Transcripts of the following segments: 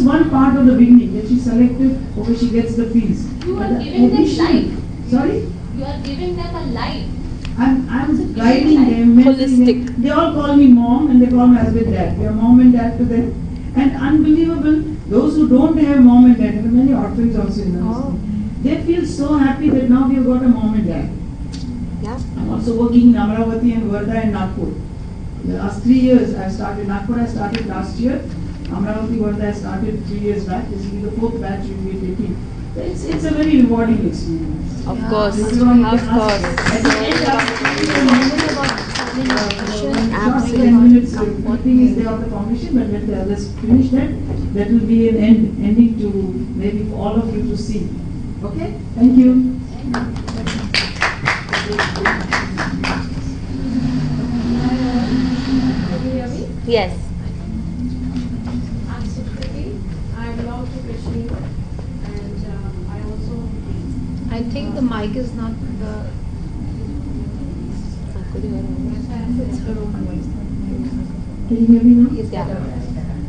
just one part of the beginning that she selected, okay, she gets the fees. You are giving them life. Sorry? You are giving them a life. I'm guiding them. Holistic. They all call me mom and they call me husband dad. We are mom and dad to them. And unbelievable, those who don't have mom and dad, there are many orphans also in the house. They feel so happy that now we have got a mom and dad. Yeah. I'm also working in Amravati and Varda and Nagpur. The last 3 years I started. Nagpur I started last year. Amravati Varda I started 3 years back. This will be the 4th batch we will be taking. It's a very rewarding experience. Of course. At the thing is there of the foundation, but let the others finish that. That will be an ending to maybe for all of you to see. Okay? Thank you. Yes. I'm Sukriti. I belong to Kashmir, and I also. I think the mic is not the. It's her own voice. Can you hear me now? Yes, yeah.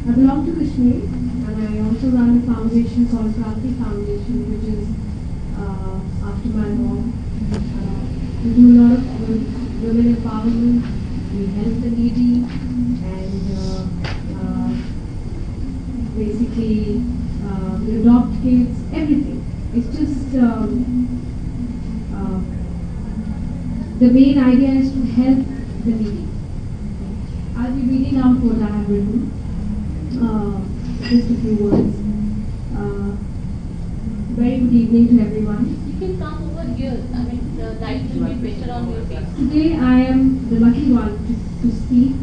I belong to Kashmir, and I also run a foundation called Gulhati Foundation, which is after my mom. We do a lot of women empowerment. We help the needy, and basically we adopt kids. Everything. It's just the main idea is to help the needy. I'll be reading out what I have written. Just a few words. Very good evening to everyone. You can come over here. I mean, the light will be better on your face. Today I am the lucky one to speak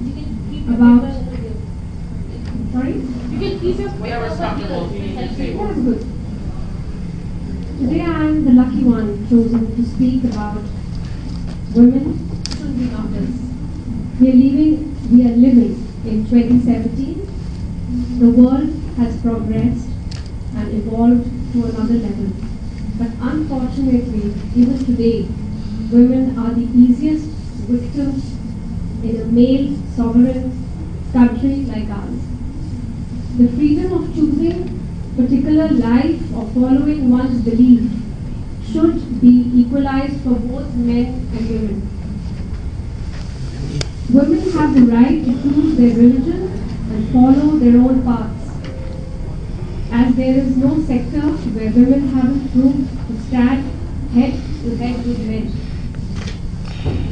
You can keep your about. paper over here. Sorry? You can keep your paper over here. That's good. Today I am the lucky one chosen to speak about women should be martyrs. We are living in 2017. The world has progressed and evolved to another level. But unfortunately, even today, women are the easiest victims in a male sovereign country like ours. The freedom of choosing particular life or following one's belief should be equalized for both men and women. Women have the right to choose their religion and follow their own paths, as there is no sector where women haven't proved to stand head to head with men.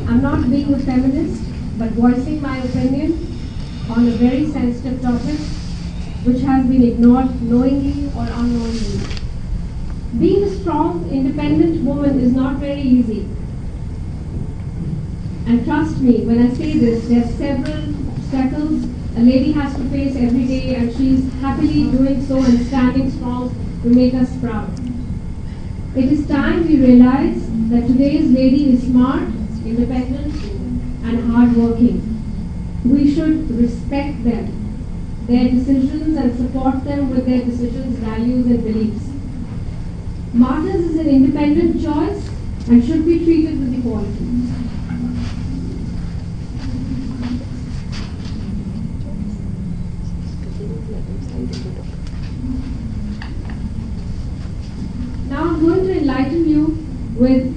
I'm not being a feminist, but voicing my opinion on a very sensitive topic which has been ignored knowingly or unknowingly. Being a strong, independent woman is not very easy. And trust me, when I say this, there are several obstacles a lady has to face every day, and she's happily doing so and standing strong to make us proud. It is time we realize that today's lady is smart, independent, and hardworking. We should respect them, their decisions, and support them with their decisions, values, and beliefs. Martyrs is an independent choice and should be treated with equality. Now I'm going to enlighten you with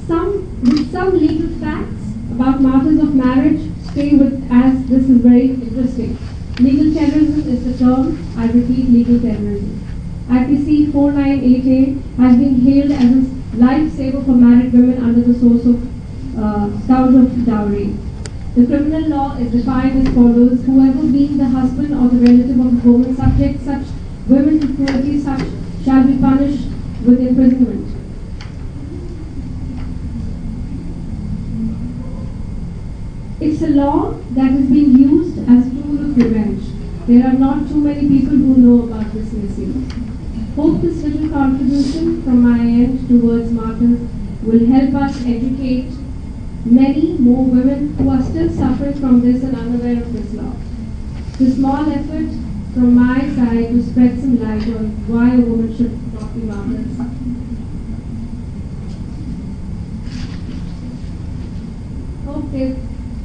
some legal facts about martyrs of marriage. Stay with, as this is very interesting. Legal terrorism is the term. I repeat, legal terrorism. IPC 498A has been hailed as a lifesaver for married women under the source of count of dowry. The criminal law is defined as follows: whoever being the husband or the relative of a woman subject such women to cruelty such shall be punished with imprisonment. It's a law that is being used as a tool of revenge. There are not too many people who know about this misuse. Hope this little contribution from my end towards martyrs will help us educate many more women who are still suffering from this and unaware of this law. It's a small effort from my side to spread some light on why a woman should not be martyrs.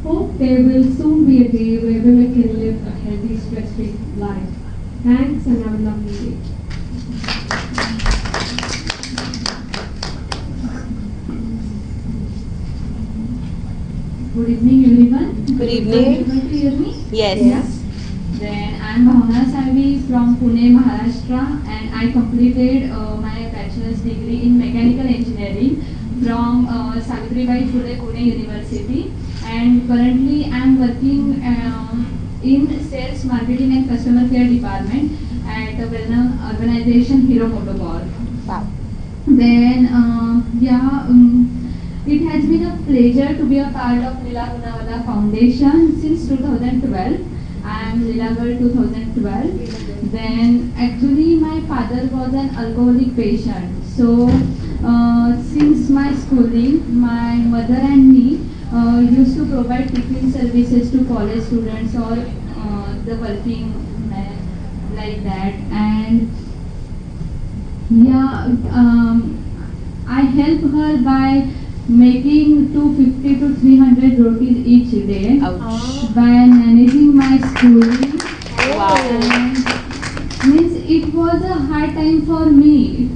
Hope there will soon be a day where women can live a healthy, stress-free life. Thanks and have a lovely day. Good evening, everyone. Good evening. Are you able to hear me? Yes. Then I am Bhavana Salvi from Pune, Maharashtra, and I completed my bachelor's degree in mechanical engineering from Savitribai Phule Pune University. And currently I am working in sales, marketing, and customer care department at a well-known organization, Hero Motocorp. Wow. Then, it has been a pleasure to be a part of Lila Poonawalla Foundation since 2012. I am Lila Girl 2012. Then, actually, my father was an alcoholic patient. So, since my schooling, my mother and me used to provide tiffin services to college students or the working men like that. And I help her by making 250 to 300 rotis each day. Ouch. By managing my schooling. Wow. And means it was a hard time for me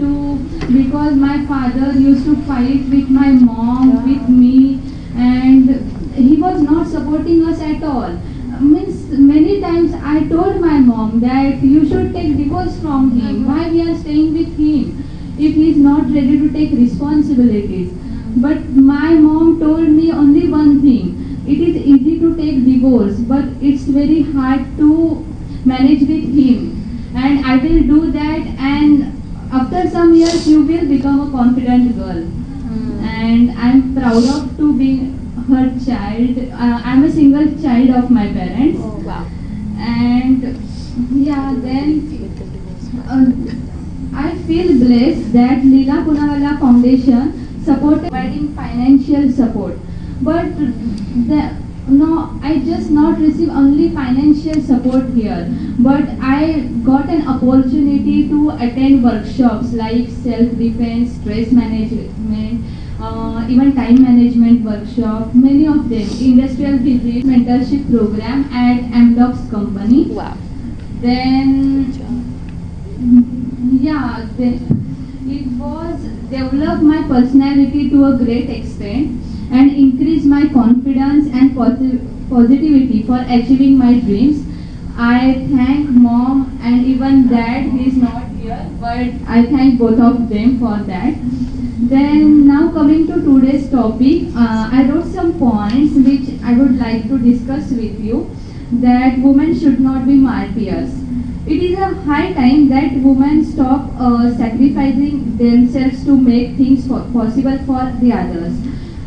because my father used to fight with my mom, with me, and he was not supporting us at all. Means many times I told my mom that you should take divorce from him. Why we are staying with him if he is not ready to take responsibilities? But my mom told me only one thing. It is easy to take divorce, but it's very hard to manage with him. And I will do that, and after some years you will become a confident girl. And I'm proud of to be her child. I'm a single child of my parents. Oh, wow. And I feel blessed that Lila Poonawalla Foundation supported providing financial support. But I just not receive only financial support here, but I got an opportunity to attend workshops like self-defense, stress management, even time management workshop, many of them, industrial physics mentorship program at MDOC's company. Wow. Then, it was developed my personality to a great extent and increased my confidence and positivity for achieving my dreams. I thank mom and even dad, he is not here, but I thank both of them for that. Then now coming to today's topic, I wrote some points which I would like to discuss with you, that women should not be martyrs. It is a high time that women stop sacrificing themselves to make things possible for the others.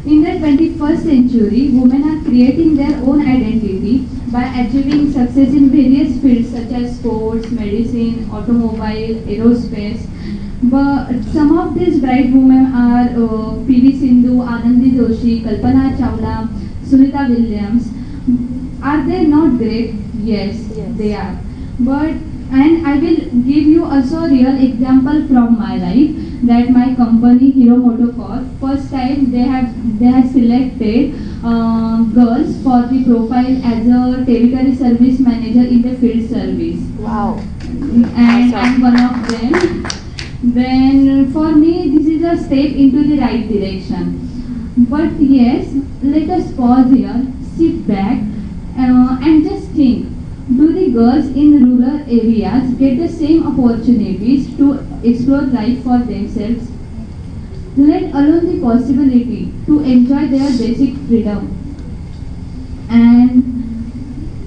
In the 21st century, women are creating their own identity by achieving success in various fields such as sports, medicine, automobile, aerospace. But some of these bright women are P.V. Sindhu, Anandi Joshi, Kalpana Chawla, Sunita Williams. Are they not great? Yes, they are. And I will give you also a real example from my life, that my company Hero Motocorp, first time they have selected girls for the profile as a territory service manager in the field service. Wow. And I'm one of them. Then for me this is a step into the right direction. But yes, let us pause here, sit back and just think. Do the girls in rural areas get the same opportunities to explore life for themselves? Let alone the possibility to enjoy their basic freedom. And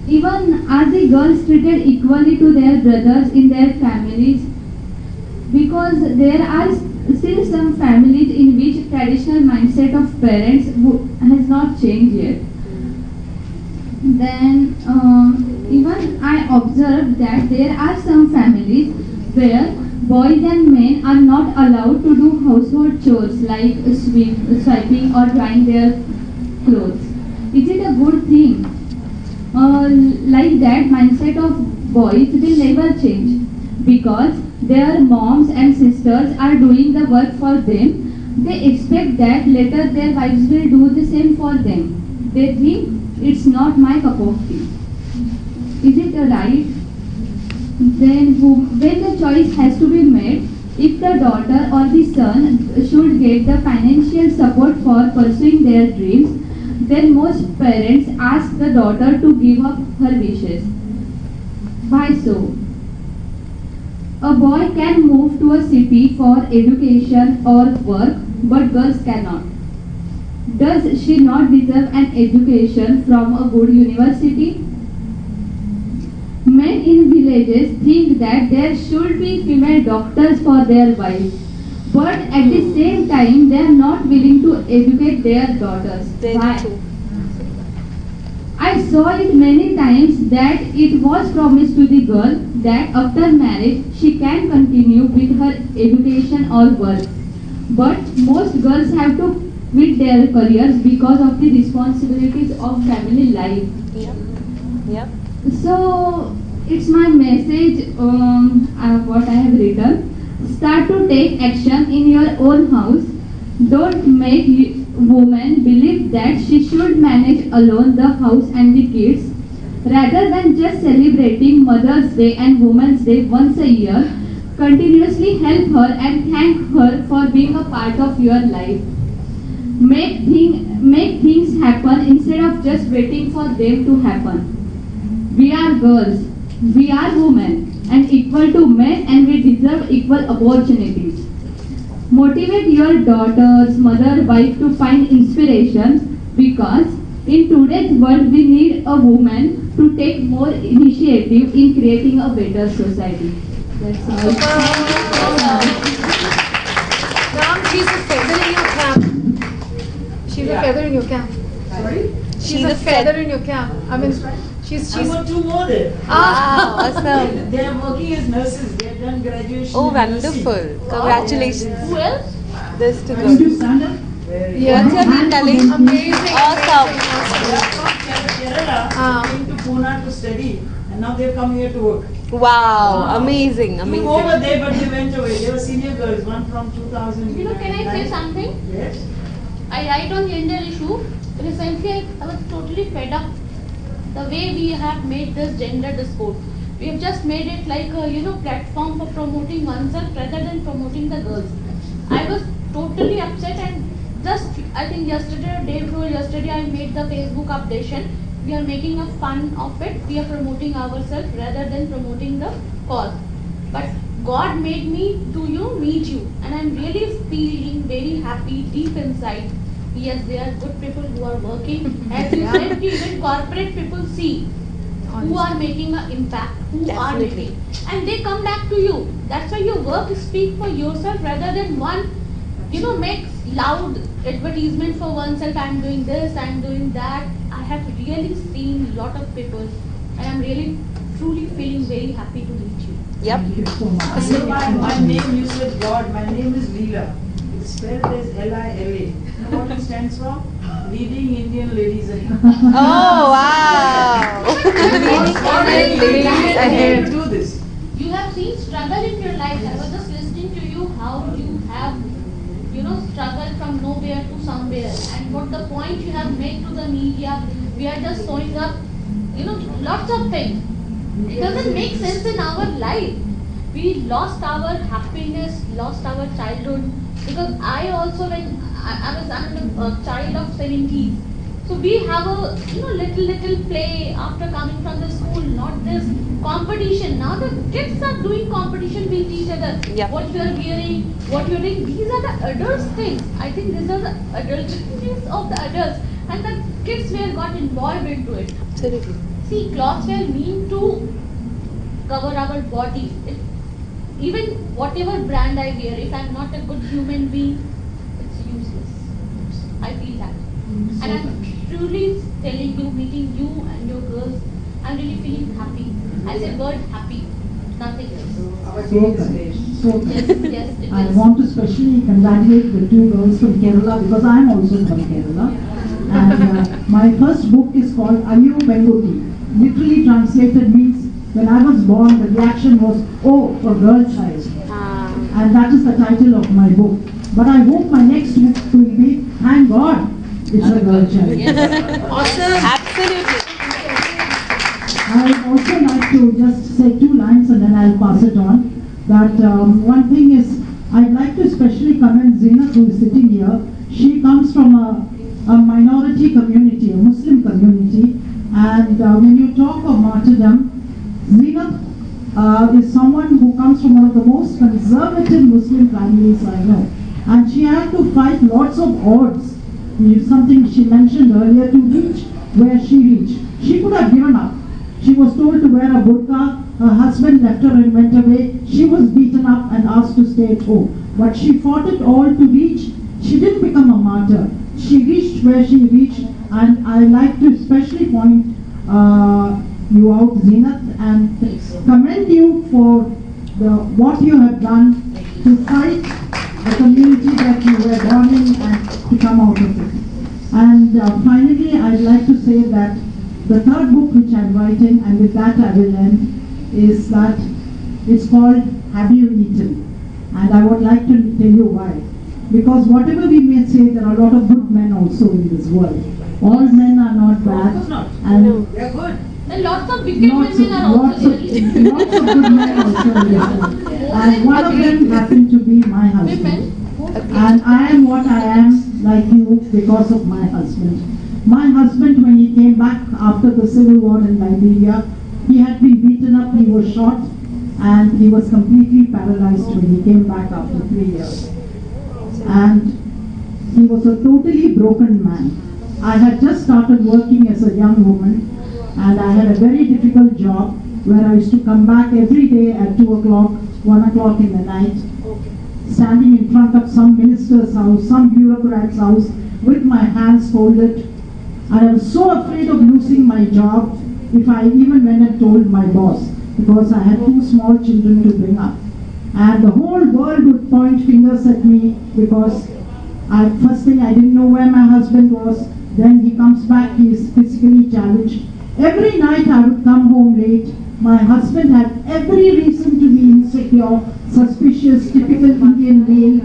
even are the girls treated equally to their brothers in their families? Because there are still some families in which traditional mindset of parents has not changed yet. Then even I observed that there are some families where boys and men are not allowed to do household chores like swiping or drying their clothes. Is it a good thing? Like that mindset of boys will never change, because their moms and sisters are doing the work for them. They expect that later their wives will do the same for them. They think it's not my cup of tea. Is it right? Then when the choice has to be made, if the daughter or the son should get the financial support for pursuing their dreams, then most parents ask the daughter to give up her wishes. Why so? A boy can move to a city for education or work, but girls cannot. Does she not deserve an education from a good university? Men in villages think that there should be female doctors for their wives, but at the same time they are not willing to educate their daughters. Why? I saw it many times that it was promised to the girl that after marriage she can continue with her education or work. But most girls have to quit their careers because of the responsibilities of family life. Yep. So it's my message, what I have written. Start to take action in your own house. Don't make woman believe that she should manage alone the house and the kids. Rather than just celebrating Mother's Day and Women's Day once a year, continuously help her and thank her for being a part of your life. Make things happen instead of just waiting for them to happen. We are girls, we are women and equal to men, and we deserve equal opportunities. Motivate your daughters, mother, wife to find inspiration, because in today's world we need a woman to take more initiative in creating a better society. That's all. Ram, she's a feather in your cap. She's a feather in your cap. Sorry? She's a feather in your cap. I mean, she's. I've got two more there. Wow, awesome. They are working as nurses. They have done graduation. Oh, in nursing. wonderful. Congratulations. Who else? This to Can you go. stand up? What's your name, darling? Amazing. Awesome. They are from Kerala, came to Pune to study, and now they've come here to work. Wow, amazing, Two amazing. over there, but they went away. They were senior girls, one from 2000. You know, can I say something? Yes. I write on gender issue. Recently, I was totally fed up the way we have made this gender discourse. We have just made it like a platform for promoting oneself rather than promoting the girls. I was totally upset, and just I think yesterday or day before yesterday I made the Facebook updation. We are making a fun of it. We are promoting ourselves rather than promoting the cause. But God made me to meet you, and I'm really feeling very happy deep inside. Yes, there are good people who are working. As you said, even corporate people see who are making an impact, who are Definitely. making, and they come back to you. That's why your work speak for yourself rather than one, makes loud advertisement for oneself. I'm doing this, I'm doing that. I have really seen lot of people, and I'm really truly feeling very happy to meet you. Yep. Thank you so much. So my name, you said God. My name is Lila. It's spelled as Lila. You know what it stands for? Leading Indian ladies ahead. Oh, wow. Ladies ahead. do this. You have seen struggle in your life. I was just listening to you how you have, struggled from nowhere to somewhere, and what the point you have made to the media. We are just showing up, lots of things. It doesn't make sense in our life. We lost our happiness, lost our childhood. Because I also, when I'm a child of 70s, so we have a little play after coming from the school, not this competition. Now the kids are doing competition with each other. Yeah. What you are wearing, what you are doing, these are the adults things. I think these are the adult things of the adults, and the kids were got involved into it. Absolutely. See, clothes were meant to cover our body. Even whatever brand I wear, if I'm not a good human being, it's useless. I feel that. And I'm truly telling you, meeting you and your girls, I'm really feeling happy. I said word happy, nothing else. Our So day is kind. great. So kind. Yes, it I is. want to specially congratulate the two girls from Kerala, because I am also from Kerala. And my first book is called Ayu Pengoti. Literally translated means, when I was born, the reaction was, oh, a girl child. And that is the title of my book. But I hope my next book will be, thank God, it's a girl child. Awesome. Absolutely. I also like to just say 2 lines and then I'll pass it on. That one thing is, I'd like to especially commend Zina, who is sitting here. She comes from a minority community, a Muslim community, and when you talk of martyrdom, Zina is someone who comes from one of the most conservative Muslim families I know, and she had to fight lots of odds. Something she mentioned earlier, to reach where she reached. She could have given up. She was told to wear a burqa. Her husband left her and went away. She was beaten up and asked to stay at home. But she fought it all to reach. She didn't become a martyr. She reached where she reached, and I like to especially point you out, Zinat, and commend you for what you have done to fight the community that you were born in and to come out of it. And finally, I'd like to say that the third book which I'm writing, and with that I will end, is that it's called Have You Eaten? And I would like to tell you why. Because whatever we may say, there are a lot of good men also in this world. All men are not bad. And They're good. And lots of wicked women are also there. lots of good men also in this world. And one of them happened to be my husband. And I am what I am, like you, because of my husband. My husband, when he came back after the civil war in Liberia, he had been beaten up, he was shot, and he was completely paralyzed when he came back after 3 years. And he was a totally broken man. I had just started working as a young woman, and I had a very difficult job where I used to come back every day at 2 o'clock, 1 o'clock in the night, standing in front of some minister's house, some bureaucrat's house, with my hands folded. And I was so afraid of losing my job if I even went and told my boss, because I had 2 small children to bring up. And the whole world would point fingers at me because first thing, I didn't know where my husband was. Then he comes back, he is physically challenged. Every night I would come home late. My husband had every reason to be insecure, suspicious, typical Indian male,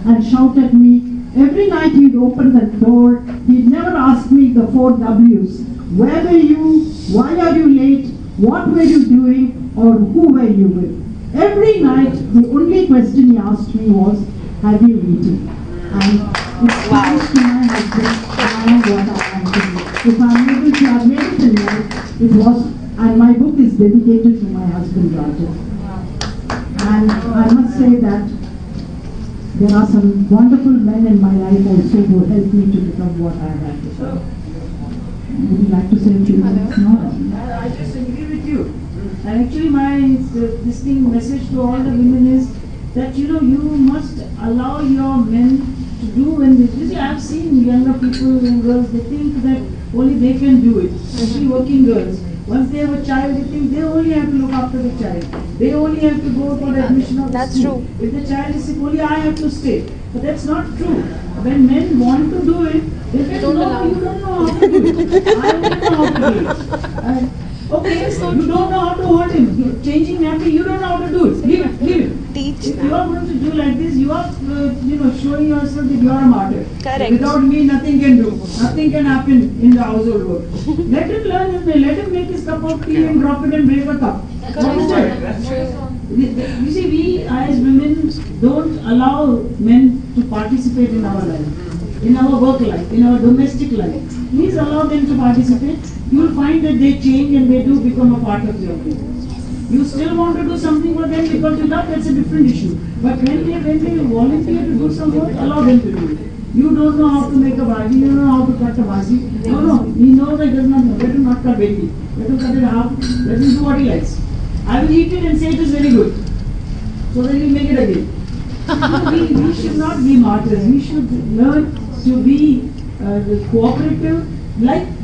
and shout at me. Every night he'd open the door. He'd never ask me the 4 W's. Where were you? Why are you late? What were you doing? Or who were you with? Every night, the only question he asked me was, have you eaten? And it's thanks to my husband, I am what I am today. If I'm able to have made it in life, it was, and my book is dedicated to my husband, Rajan. And I must say that there are some wonderful men in my life also who helped me to become what I have become. Would you like to say a few words now? I just agree with you. And actually my message to all the women is that you must allow your men to do when they do. I've seen younger people and girls, they think that only they can do it, especially working girls. Once they have a child, they think they only have to look after the child. They only have to go for the admission of the school. True. If the child is sick, only I have to stay. But that's not true. When men want to do it, they say, no, you don't know how to do it. I don't know how to do it. Okay, so you don't know how to hold him. Changing nappy, you don't know how to do it. Leave it. Teach. If you are going to do like this, you are, showing yourself that you are a martyr. Correct. Without me, nothing can do. Nothing can happen in the household work. Let him learn his way. Let him make his cup of tea and drop it and break a cup. You see, we as women don't allow men to participate in our life, in our work life, in our domestic life. Please allow them to participate. You will find that they change and they do become a part of your life. You still want to do something for them because you love, that's a different issue. But when they volunteer to do some work, allow them to do it. You don't know how to make a bhaji, you don't know how to cut a bhaji. No, he knows that he does not know. Let him not cut baby. Let him cut it half. Let him do what he likes. I will eat it and say it is very good. So then he'll make it again. We should not be martyrs. We should learn to be cooperative.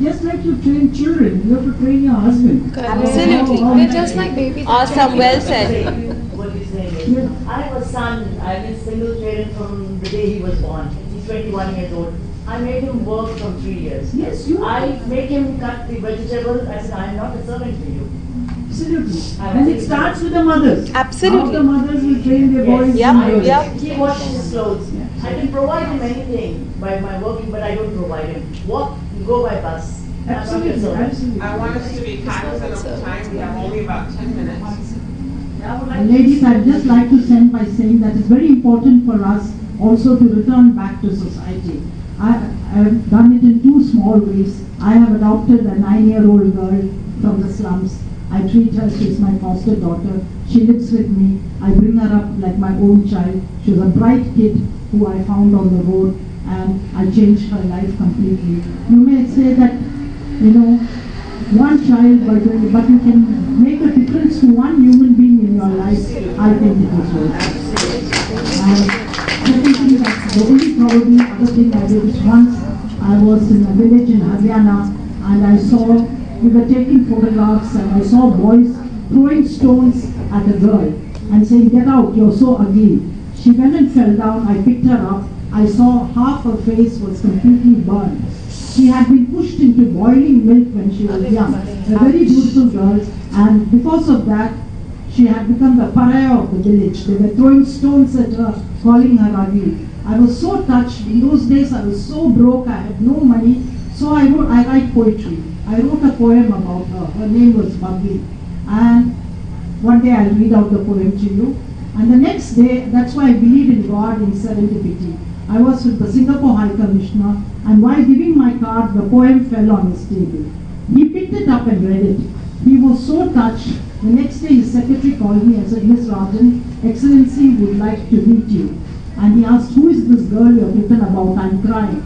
Just like you train children, you have to train your husband. Absolutely. They're just like babies. Awesome, well said. What you're saying is, I have a son, I've been single parent from the day he was born. He's 21 years old. I made him work for 3 years. Yes, you. I make him cut the vegetables. I said, I am not a servant to you. Absolutely. And it starts with the mothers. Absolutely. How the mothers will train their boys. Yep. He washes his clothes. I can provide him anything by my working, but I don't provide him. Walk, go by bus. Absolutely, absolutely. I want us to be cognizant of the time. We have only about 10 minutes. Ladies, I'd just like to end by saying that it's very important for us also to return back to society. I've done it in two small ways. I have adopted a 9-year-old girl from the slums. I treat her, she's my foster daughter. She lives with me. I bring her up like my own child. She was a bright kid who I found on the road, and I changed her life completely. You may say that, one child, but you can make a difference to one human being in your life. I think it was worth it. Secondly, that's the only probably other thing I did is once I was in a village in Haryana, and I saw, we were taking photographs, and I saw boys throwing stones at a girl and saying, "Get out, you're so ugly." She went and fell down. I picked her up. I saw half her face was completely burned. She had been pushed into boiling milk when she was young. A very beautiful girl, and because of that, she had become the pariah of the village. They were throwing stones at her, calling her ugly. I was so touched. In those days, I was so broke. I had no money, so I write poetry. I wrote a poem about her. Her name was Bubbly, and one day I'll read out the poem to you. And the next day, that's why I believe in God, in serendipity. I was with the Singapore High Commissioner, and while giving my card, the poem fell on his table. He picked it up and read it. He was so touched. The next day, his secretary called me and said, "Miss Rajan, Excellency would like to meet you." And he asked, "Who is this girl you have written about? I'm crying."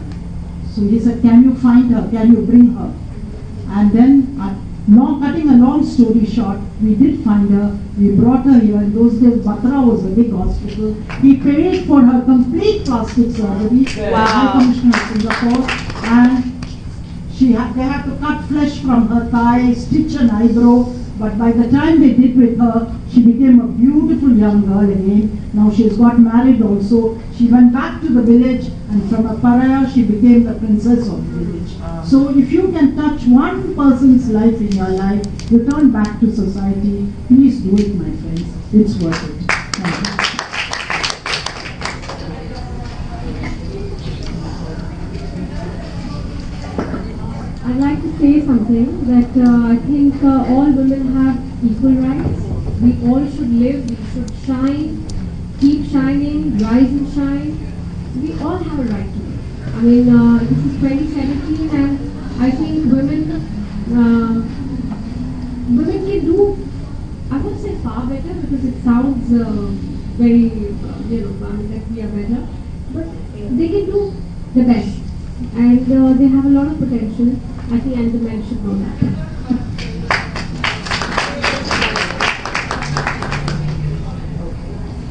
So he said, "Can you find her? Can you bring her?" And then, cutting a long story short, we did find her. We brought her here. In those days, Batra was a big hospital. He paid for her complete plastic surgery. Wow. High Commissioner of Singapore. And they had to cut flesh from her thigh, stitch an eyebrow. But by the time they did with her, she became a beautiful young girl again. Now she's got married also. She went back to the village, and from a pariah, she became the princess of the village. So if you can touch one person's life in your life, return back to society, please do it, my friends. It's worth it. Thank you. I'd like to say something that I think all women have equal rights. We all should live, we should shine, keep shining, rise and shine. We all have a right to live. I mean, this is 2017, and I think women can do, I won't say far better because it sounds very, that we are better, but they can do the best. And they have a lot of potential. I think, and the men should know that.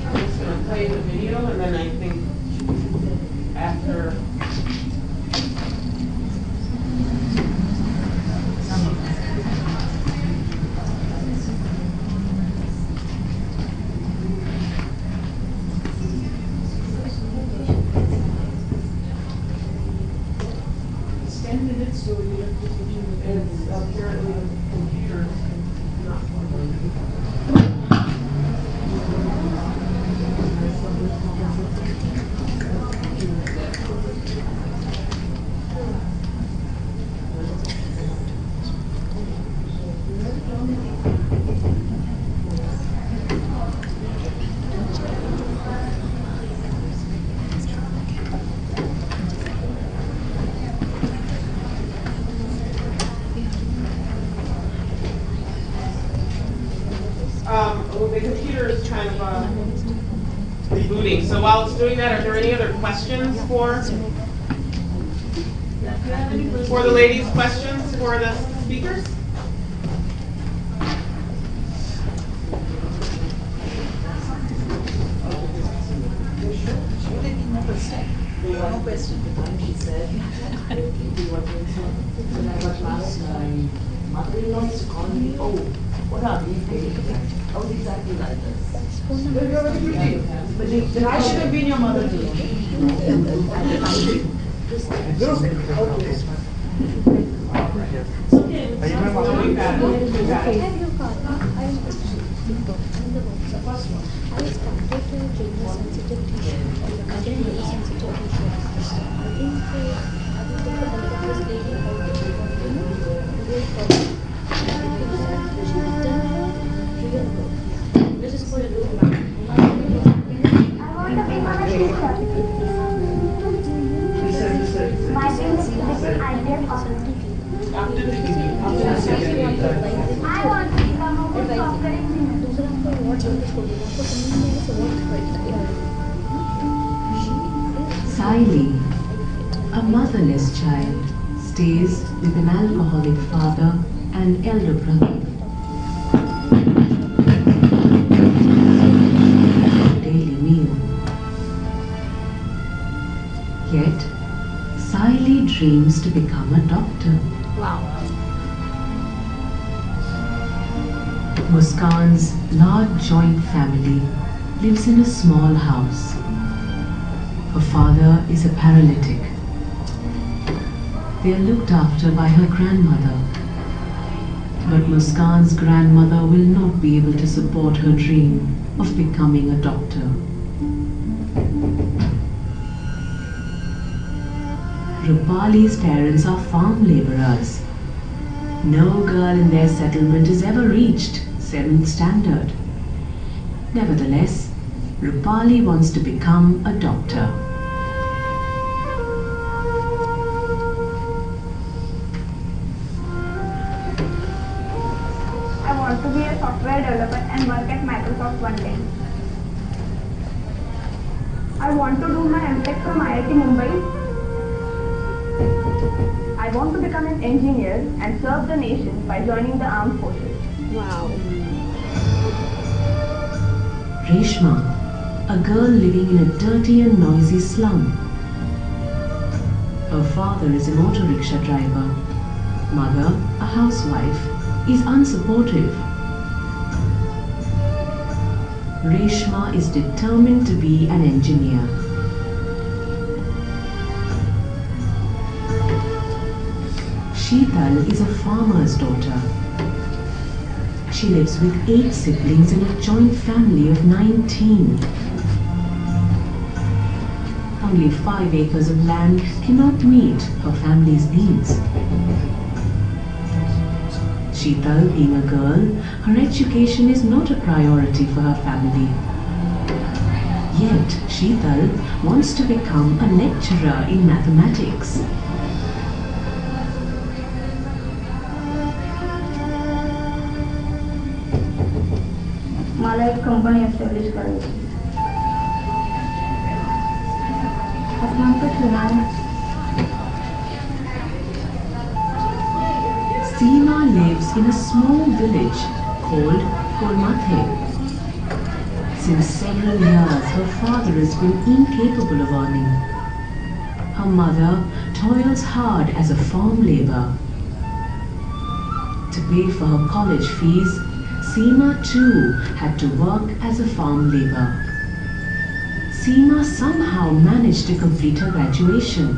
I'm just going to play the video, and then I think after. It's 10 minutes, so we have to continue. It's apparently the computer is not working. The computer is kind of rebooting. So while it's doing that, are there any other questions for the ladies? Questions for the speakers? No question. The time she said, when I got married, my mother-in-law used to call me, "Oh, what are these days?" I was exactly like this. But you're very pretty. But I should have been your mother too. Salvi, a motherless child, stays with an alcoholic father and elder brother. Daily meal. Yet, Salvi dreams to become a doctor. Wow. Muskan's large joint family lives in a small house. Her father is a paralytic. They are looked after by her grandmother. But Muskan's grandmother will not be able to support her dream of becoming a doctor. Rupali's parents are farm laborers. No girl in their settlement has ever reached 7th standard. Nevertheless, Rupali wants to become a doctor. I want to be a software developer and work at Microsoft one day. I want to do my MTech from IIT Mumbai. I want to become an engineer and serve the nation by joining the armed forces. Wow. Reshma, a girl living in a dirty and noisy slum. Her father is an auto rickshaw driver. Mother, a housewife, is unsupportive. Reshma is determined to be an engineer. Sheetal is a farmer's daughter. She lives with 8 siblings in a joint family of 19. Only 5 acres of land cannot meet her family's needs. Sheetal, being a girl, her education is not a priority for her family. Yet, Sheetal wants to become a lecturer in mathematics. मला एक company establish करायची. Seema lives in a small village called Gulhati. Since several years, her father has been incapable of earning. Her mother toils hard as a farm laborer. To pay for her college fees, Seema too had to work as a farm laborer. Seema somehow managed to complete her graduation.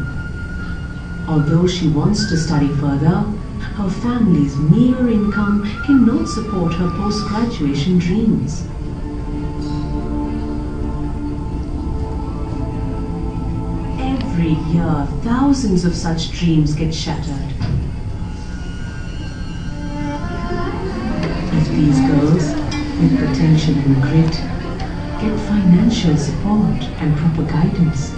Although she wants to study further, her family's meager income cannot support her post-graduation dreams. Every year, thousands of such dreams get shattered. If these girls, with potential and grit, get financial support and proper guidance,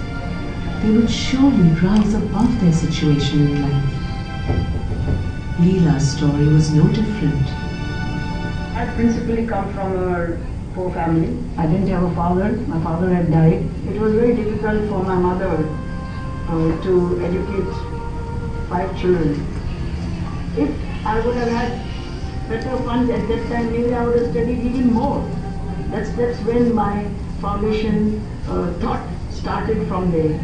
they will surely rise above their situation in life. Lila's story was no different. I principally come from a poor family. I didn't have a father. My father had died. It was very difficult for my mother to educate 5 children. If I would have had better funds at that time, maybe I would have studied even more. That's when my foundation thought started from there.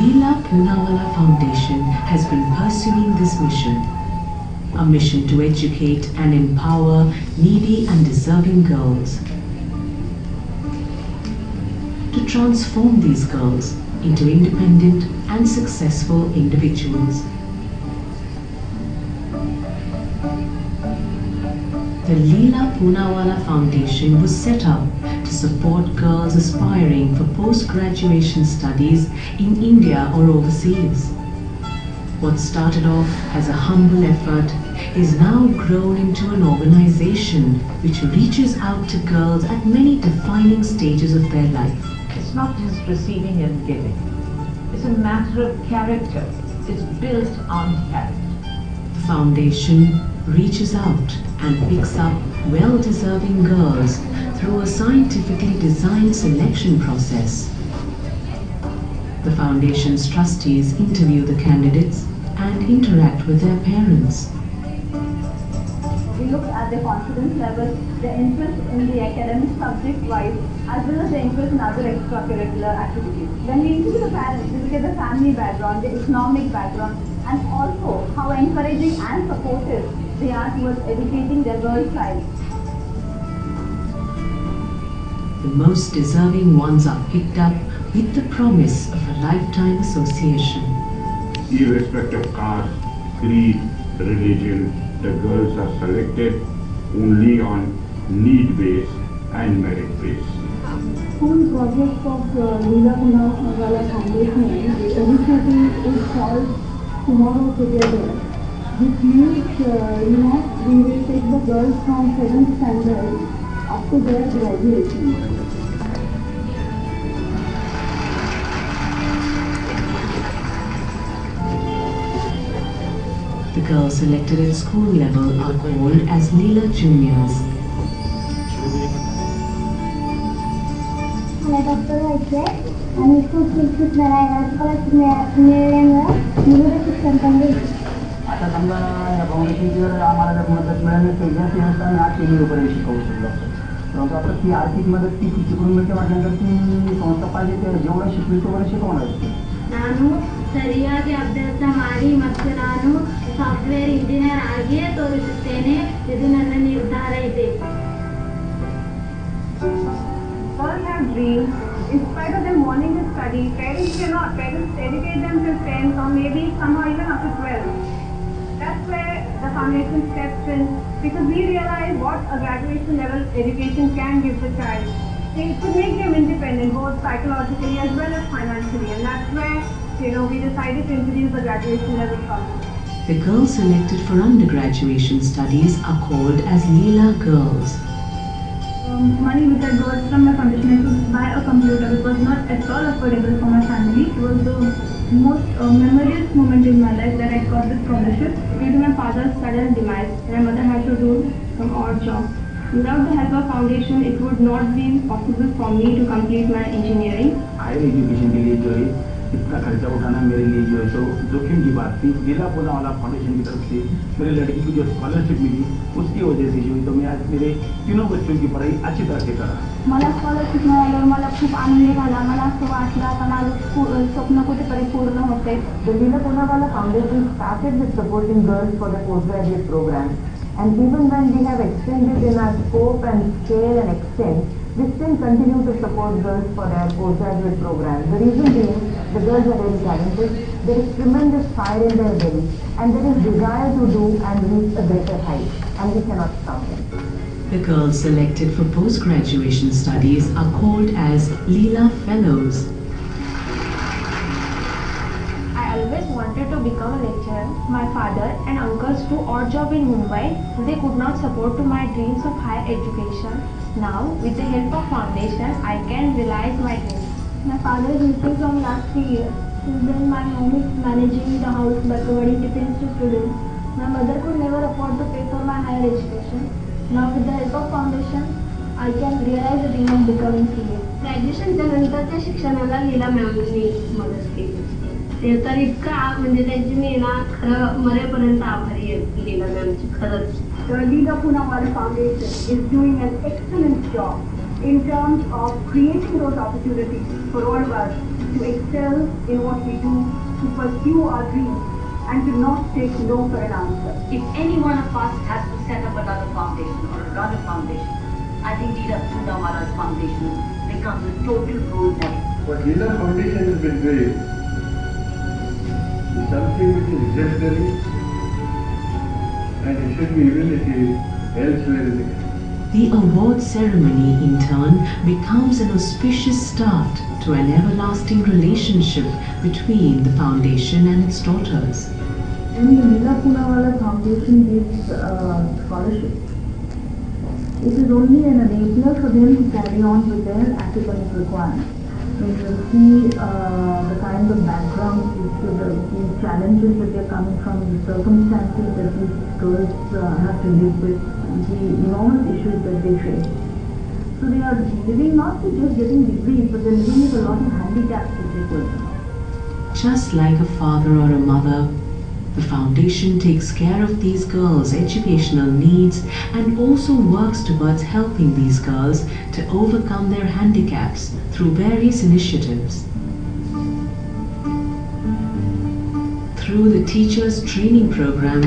Lila Poonawalla Foundation has been pursuing this mission, a mission to educate and empower needy and deserving girls, to transform these girls into independent and successful individuals. The Lila Poonawalla Foundation was set up to to support girls aspiring for post-graduation studies in India or overseas. What started off as a humble effort is now grown into an organization which reaches out to girls at many defining stages of their life. It's not just receiving and giving. It's a matter of character. It's built on character. The foundation reaches out and picks up well-deserving girls through a scientifically designed selection process. The foundation's trustees interview the candidates and interact with their parents. We look at their confidence level, their interest in the academic subject-wise, as well as their interest in other extracurricular activities. When we interview the parents, we look at the family background, the economic background, and also how encouraging and supportive they are towards educating their girl child. The most deserving ones are picked up with the promise of a lifetime association. Irrespective of caste, creed, religion, the girls are selected only on need base and merit base. School project of Lila Poonawalla Foundation, the initiative is called Tomorrow Together, which means, we will take the girls from 7th standard up to their graduation. The girls selected at school level are called as Lila Juniors. मैं doctor है and इसको शिक्षित बनाया पर मुझे शिक्षण करने आता समजा या फाउंडेशनची जर आम्हाला जर मदत मिळाली तर या संस्थाने आज टीव्ही वगैरे शिकवू शकलो परंतु आता ती आर्थिक मदत ती तिकडून मिळते म्हटल्यानंतर ती संस्था पाहिजे ते जेवढं शिकली तेवढं शिकवणार ನಾನು ಸರಿಯಾಗಿ ಅಭ್ಯಾಸ ಮಾಡಿ ಮತ್ತು ನಾನು ಸಾಫ್ಟ್ವೇರ್ ಇಂಜಿನಿಯರ್ ಆಗಿಯೇ ತೋರಿಸುತ್ತೇನೆ ಇದು ನನ್ನ ನಿರ್ಧಾರ ಇದೆ. Girls have dreams. In spite of them wanting to study, parents cannot. Parents educate them till 10th or maybe somehow even up to 12. That's where the foundation steps in because we realize what a graduation level education can give the child. It could make them independent both psychologically as well as financially, and that's where we decided to introduce the graduation level concept. The girls selected for undergraduation studies are called as Lila Girls. Money which I got from my foundation to buy a computer, it was not at all affordable for my family. It was the most memorable moment in my life that I got this scholarship due to my father's sudden demise. My mother had to do some odd job. Without the help of foundation, it would not be possible for me to complete my engineering. Higher education के लिए जो है इतना खर्चा उठाना मेरे लिए जो है तो जोखिम की बात थी. लीला पूनावाला फाउंडेशन की तरफ से मेरे लड़की को जो स्कॉलरशिप मिली उसकी वजह से जो है तो मैं आज मेरे तीनों बच्चों की पढ़ाई अच्छी तरह से करा. मला स्कॉलरशिप मिळाल्यावर मला खूप आनंद झाला. मला असं वाटलं आता माझं स्वप्न कुठेतरी पूर्ण होते. The Lila Poonawalla Foundation started with supporting girls for the postgraduate program, and even when we have extended in our scope and scale and extent, we still continue to support girls for their postgraduate program. The reason being, the girls are very talented, there is tremendous fire in their belly, and there is desire to do and reach a greater height, and we cannot stop them. The girls selected for post-graduation studies are called as Lila Fellows. I always wanted to become a lecturer. My father and uncles do odd job in Mumbai. They could not support to my dreams of higher education. Now, with the help of foundation, I can realize my dreams. My father is working from last 3 years. Since then, my mom is managing the house by providing tiffins to students. My mother could never afford to pay for my higher education. Now, with the help of foundation, I can realize the dream of becoming CA. ग्रॅज्युएशनच्या नंतरच्या शिक्षणाला लीला मॅमनी मदत केली. ते तर इतका म्हणजे त्यांची मी ना खरं मरेपर्यंत आभारी आहे लीला मॅमची खरंच. The Lila Poonawalla Foundation is doing an excellent job in terms of creating those opportunities for all of us to excel in what we do, to pursue our dreams, and to not take no for an answer. If any one of us has to set up another foundation or run a foundation, I think Lila Poonawalla's foundation becomes a total role model. What Lila Foundation has been doing is something which is exemplary and it should be imitated elsewhere in the country. The award ceremony, in turn, becomes an auspicious start to an everlasting relationship between the foundation and its daughters. When the Lila Poonawalla Foundation gives scholarship, it is only an enabler for them to carry on with their academic requirements. When you see the kind of background, the challenges that they are coming from, the circumstances that these girls have to live with, the enormous issues that they face. So they are living not with just getting degrees, but they are living with a lot of handicaps that they put. Just like a father or a mother, the foundation takes care of these girls' educational needs and also works towards helping these girls to overcome their handicaps through various initiatives. Through the Teachers Training Program,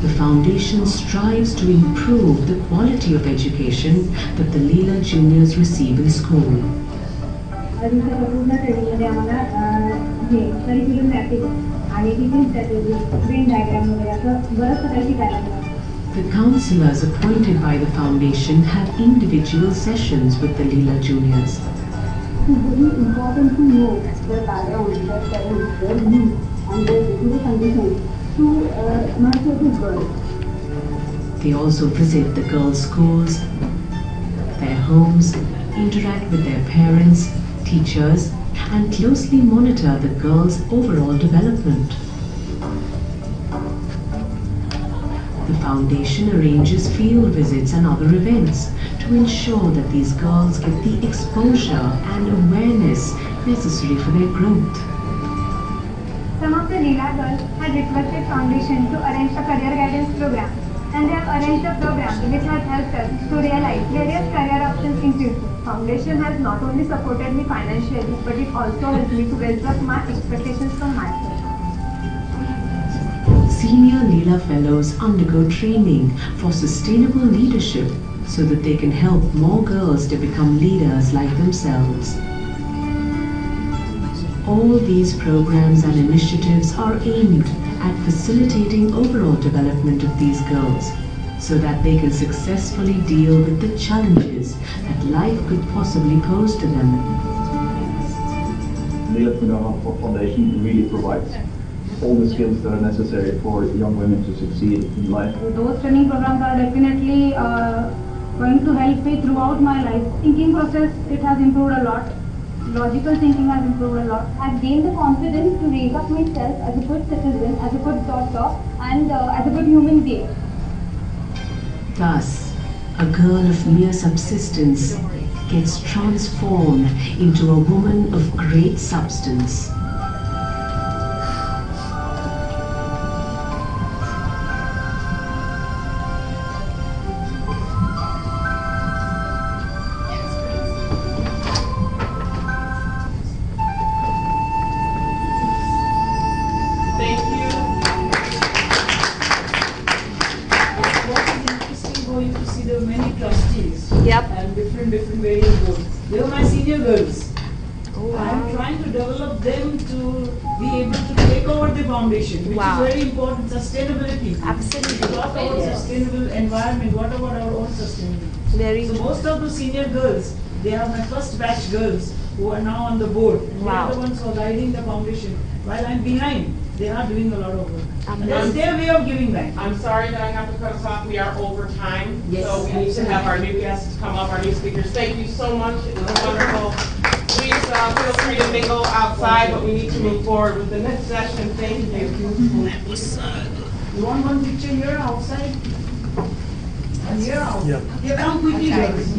the foundation strives to improve the quality of education that the Lila juniors receive in school. The counselors appointed by the foundation have individual sessions with the Lila juniors. It is very important to know their background, their parents, their needs, and their physical conditions to nurture these girls. They also visit the girls' schools, their homes, interact with their parents, teachers, and closely monitor the girls' overall development. The foundation arranges field visits and other events to ensure that these girls get the exposure and awareness necessary for their growth. Some of the Lila girls had requested Foundation to arrange a career guidance program, and they have arranged a program which has helped us to realize various career options in future. Foundation has not only supported me financially, but it also helped me to raise up my expectations from myself. Senior Lila Fellows undergo training for sustainable leadership so that they can help more girls to become leaders like themselves. All these programs and initiatives are aimed at facilitating overall development of these girls so that they can successfully deal with the challenges that life could possibly pose to them. Lila Poonawalla Foundation really provides all the skills that are necessary for young women to succeed in life. Those training programs are definitely going to help me throughout my life. Thinking process, it has improved a lot. Logical thinking has improved a lot. I've gained the confidence to raise up myself as a good citizen, as a good daughter, and as a good human being. Thus, a girl of mere subsistence gets transformed into a woman of great substance. Different various boards. They were my senior girls. Oh, wow. I am trying to develop them to be able to take over the foundation, which is very important. Sustainability. Absolutely. We talk about sustainable environment. What about our own sustainability? So most of the senior girls, they are my first batch girls who are now on the board. And they are the ones who are guiding the foundation. While I'm behind, they are doing a lot of work. And that's their way of giving back. I'm sorry that I have to cut us off. We are over time. Yes. So we need to have our new guests come up, our new speakers. Thank you so much. It was wonderful. Please feel free to mingle outside, but we need to move forward with the next session. Thank you. You want one picture here outside? And here outside? Yeah. Get down quickly, girls.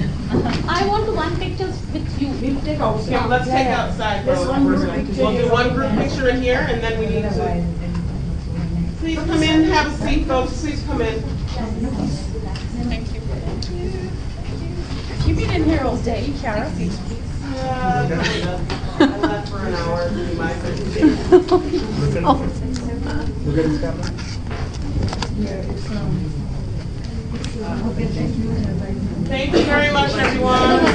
I want one picture with you. We'll take outside. Okay, let's take outside. There's one group picture. We'll do one group picture in here, and then we need to. Please come in, have a seat, folks. Please come in. Thank you. You've been in here all day, Kara. I left for an hour to do my presentation. Look at his camera. Thank you very much, everyone.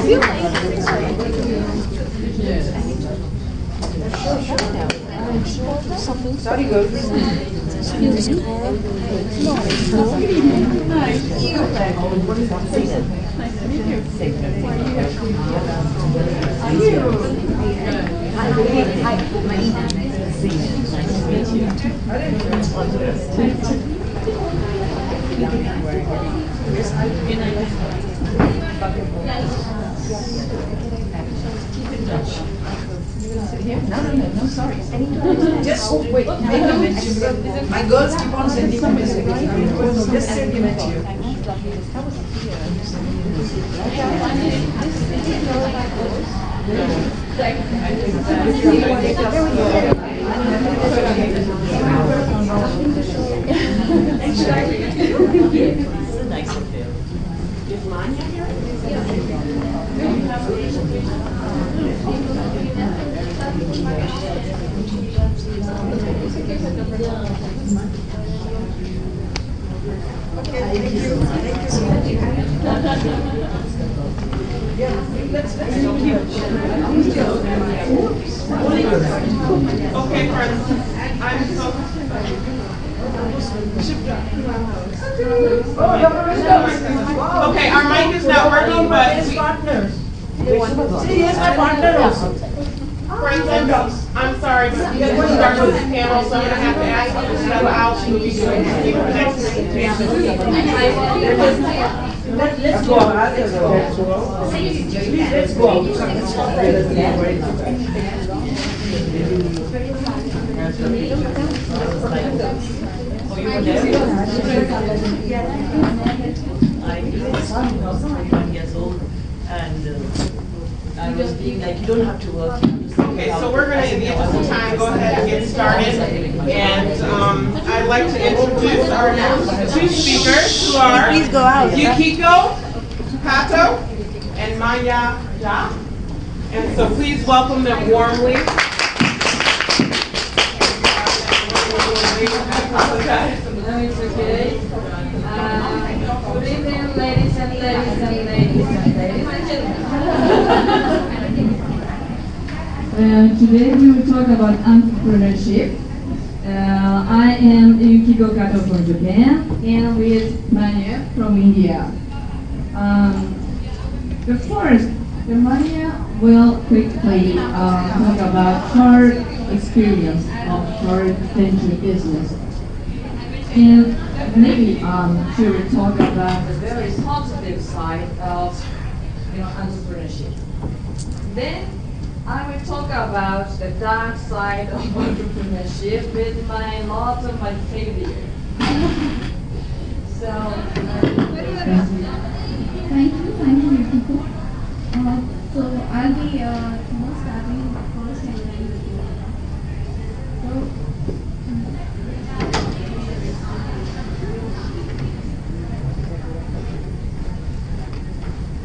Sorry, girls. Excuse me. Nice. No, sorry. Just wait, make a minute. My girls keep on sending me messages. Just send a minute here. Nice of you. Is Manya here? Okay, friends, I'm so okay, our mic is not working, but See, here's my partner also. friends, I'm sorry, but we have to start with the panel, so I'm gonna have to ask you to step out so we can proceed with the next presentation. Let's go. Please, let's go. I'm 21 years old, and I was being like, you don't have to work. Okay, so we're going to, in the interest of time, go ahead and get started. And I'd like to introduce our two speakers, who are Yukiko Pato and Maya Ja. And so please welcome them warmly. No, it's okay. Good evening, ladies and ladies and ladies and ladies and gentlemen. Today we will talk about entrepreneurship. I am Yukiko Kato from Japan and with Manya from India. The first, Manya will quickly talk about her experience of her venture business. And maybe she will talk about the very positive side of entrepreneurship. Then I will talk about the dark side of entrepreneurship with lots of my failure. So thank you, Yukiko. So I'll be starting first and then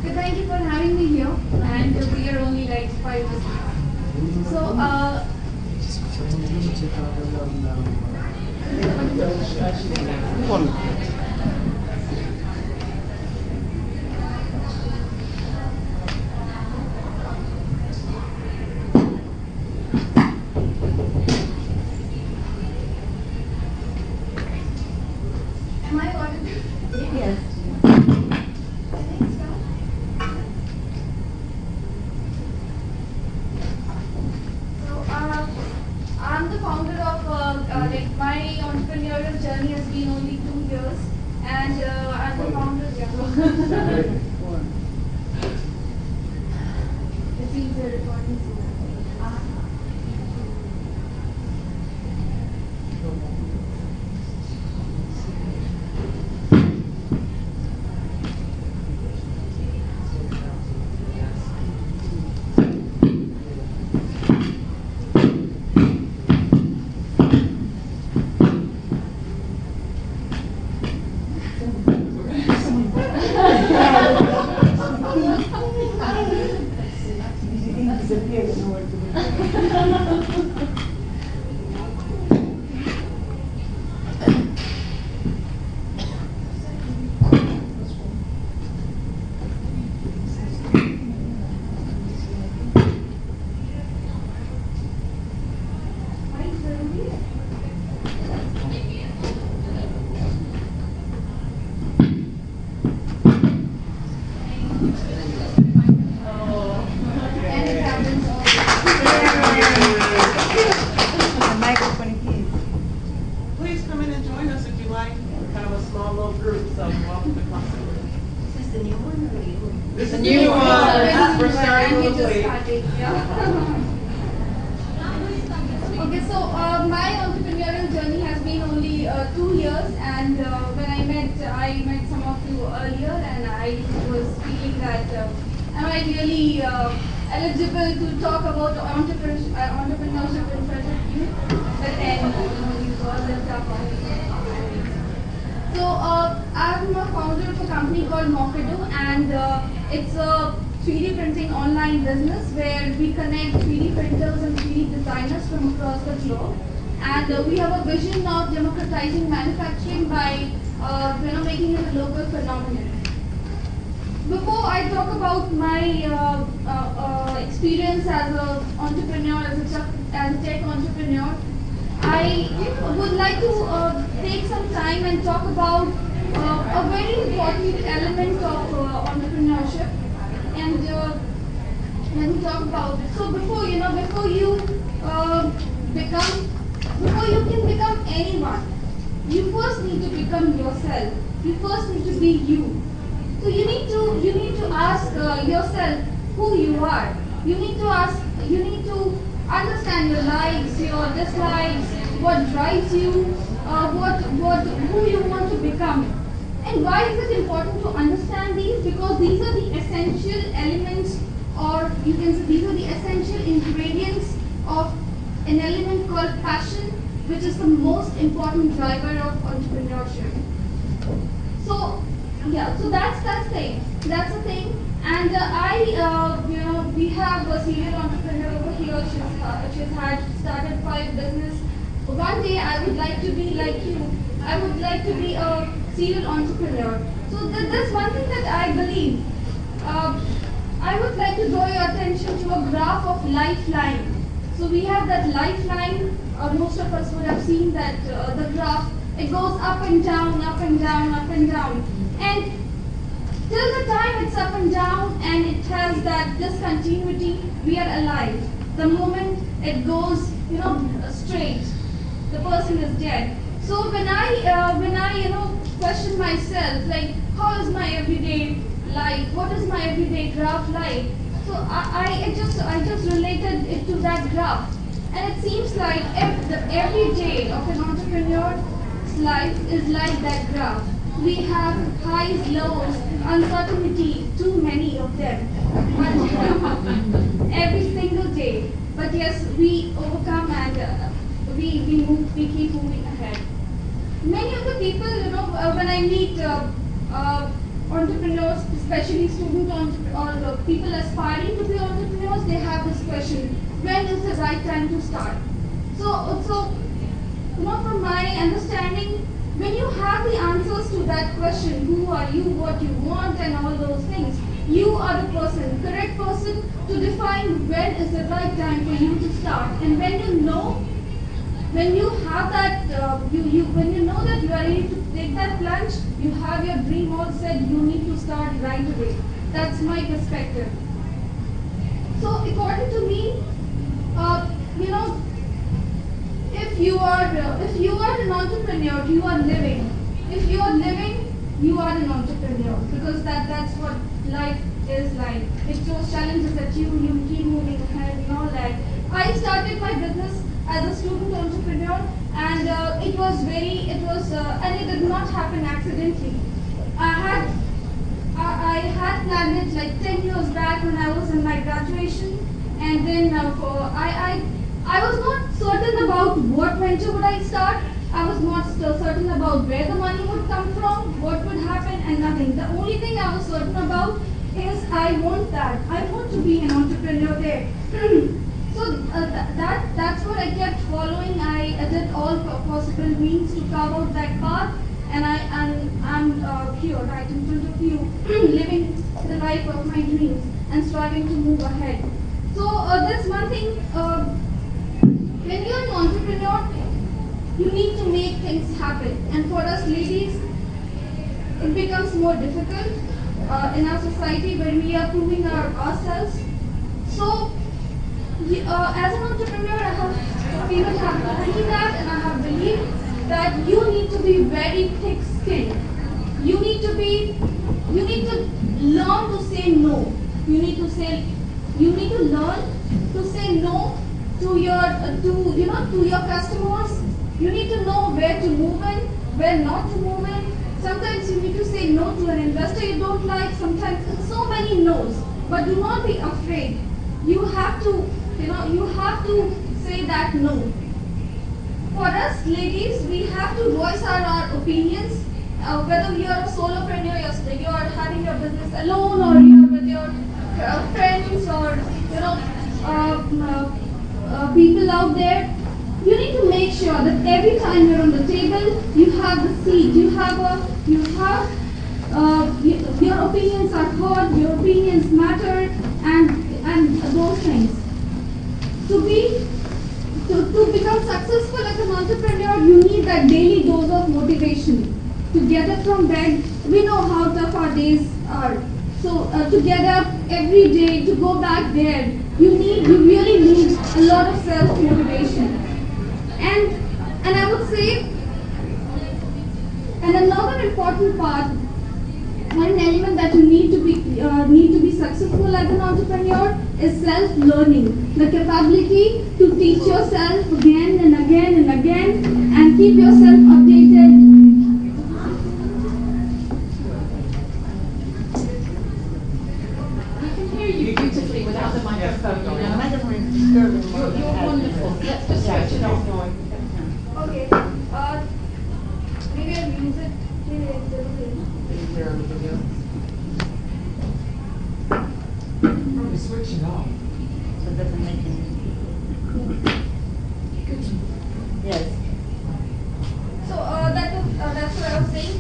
so thank you for having me here, and we are only like 5 minutes. So am I audible? Yes. I'm the founder of, my entrepreneurial journey has been only 2 years, and I'm the founder of It seems the recording is just starting. Yeah. Okay, so my entrepreneurial journey has been only 2 years, and when I met some of you earlier, and I was feeling that am I really eligible to talk about entrepreneurship in front of you? But then you got left up on me. So I'm a founder of a company called Martyrs, and it's a 3D printing online business where we connect 3D printers and 3D designers from across the globe. And we have a vision of democratizing manufacturing by making it a local phenomenon. Before I talk about my experience as an entrepreneur, as a tech entrepreneur, I would like to take some time and talk about a very important element of entrepreneurship. And let me talk about it. So before you can become anyone, you first need to become yourself. You first need to be you. So you need to ask yourself who you are. You need to understand your likes, your dislikes, what drives you, who you want to become. And why is it important to understand these? Because these are the essential elements, or you can say these are the essential ingredients of an element called passion, which is the most important driver of entrepreneurship. So yeah, so that's the thing. That's the thing. And we have a serial entrepreneur over here. She's had started 5 business. One day I would like to be like you. I would like to be a serial entrepreneur. So that's one thing that I believe. I would like to draw your attention to a graph of lifeline. So we have that lifeline. Most of us would have seen that the graph. It goes up and down, up and down, up and down. And till the time it's up and down and it has that discontinuity, we are alive. The moment it goes, straight, the person is dead. So when I question myself, like, how is my everyday life? What is my everyday graph like? So I just related it to that graph, and it seems like every day of an entrepreneur's life is like that graph. We have highs, lows, uncertainty, too many of them, every single day. But yes, we overcome and we keep moving ahead. Many of the people, when I meet entrepreneurs, especially student entrepreneurs or people aspiring to be entrepreneurs, they have this question: when is the right time to start? So from my understanding, when you have the answers to that question, who are you, what you want, and all those things, you are the correct person to define when is the right time for you to start. And when you have that, when you know that you are ready to take that plunge, you have your dream all set, you need to start right away. That's my perspective. So according to me, if you are an entrepreneur, you are living. If you are living, you are an entrepreneur, because that's what life is like. It throws challenges at you, you keep moving ahead and all that. I started my business as a student entrepreneur, and and it did not happen accidentally. I had planned it like 10 years back when I was in my graduation, and then I was not certain about what venture would I start. I was not certain about where the money would come from, what would happen, and nothing. The only thing I was certain about is I want that. I want to be an entrepreneur there. So that's what I kept following. I did all possible means to carve out that path, and I'm here, right in front of you, living the life of my dreams and striving to move ahead. So there's one thing. When you're an entrepreneur, you need to make things happen. And for us ladies, it becomes more difficult in our society when we are proving ourselves. So, as an entrepreneur, people have seen that, and I have believed that you need to be very thick-skinned. You need to learn to say no. You need to say You need to learn to say no to your to your customers. You need to know where to move in, where not to move in. Sometimes you need to say no to an investor you don't like. Sometimes it's so many no's. But do not be afraid. You have to say that no. For us ladies, we have to voice our opinions. Whether you are a solopreneur, you are having your business alone, or you are with your friends, or people out there, you need to make sure that every time you're on the table, you have the seat, your opinions are heard, your opinions matter, and those things. To become successful as an entrepreneur, you need that daily dose of motivation. To get up from bed, we know how tough our days are. So to get up every day, to go back there, you really need a lot of self-motivation. And I would say, and another important part, one element that you need to be successful as an entrepreneur is self-learning. The capability to teach yourself again and again and again, and keep yourself updated. You beautifully without the microphone. You're wonderful. Let's just switch it off. Okay. Maybe I'll use it. We switch it off. So it doesn't make any. Yes. So that's what I was saying.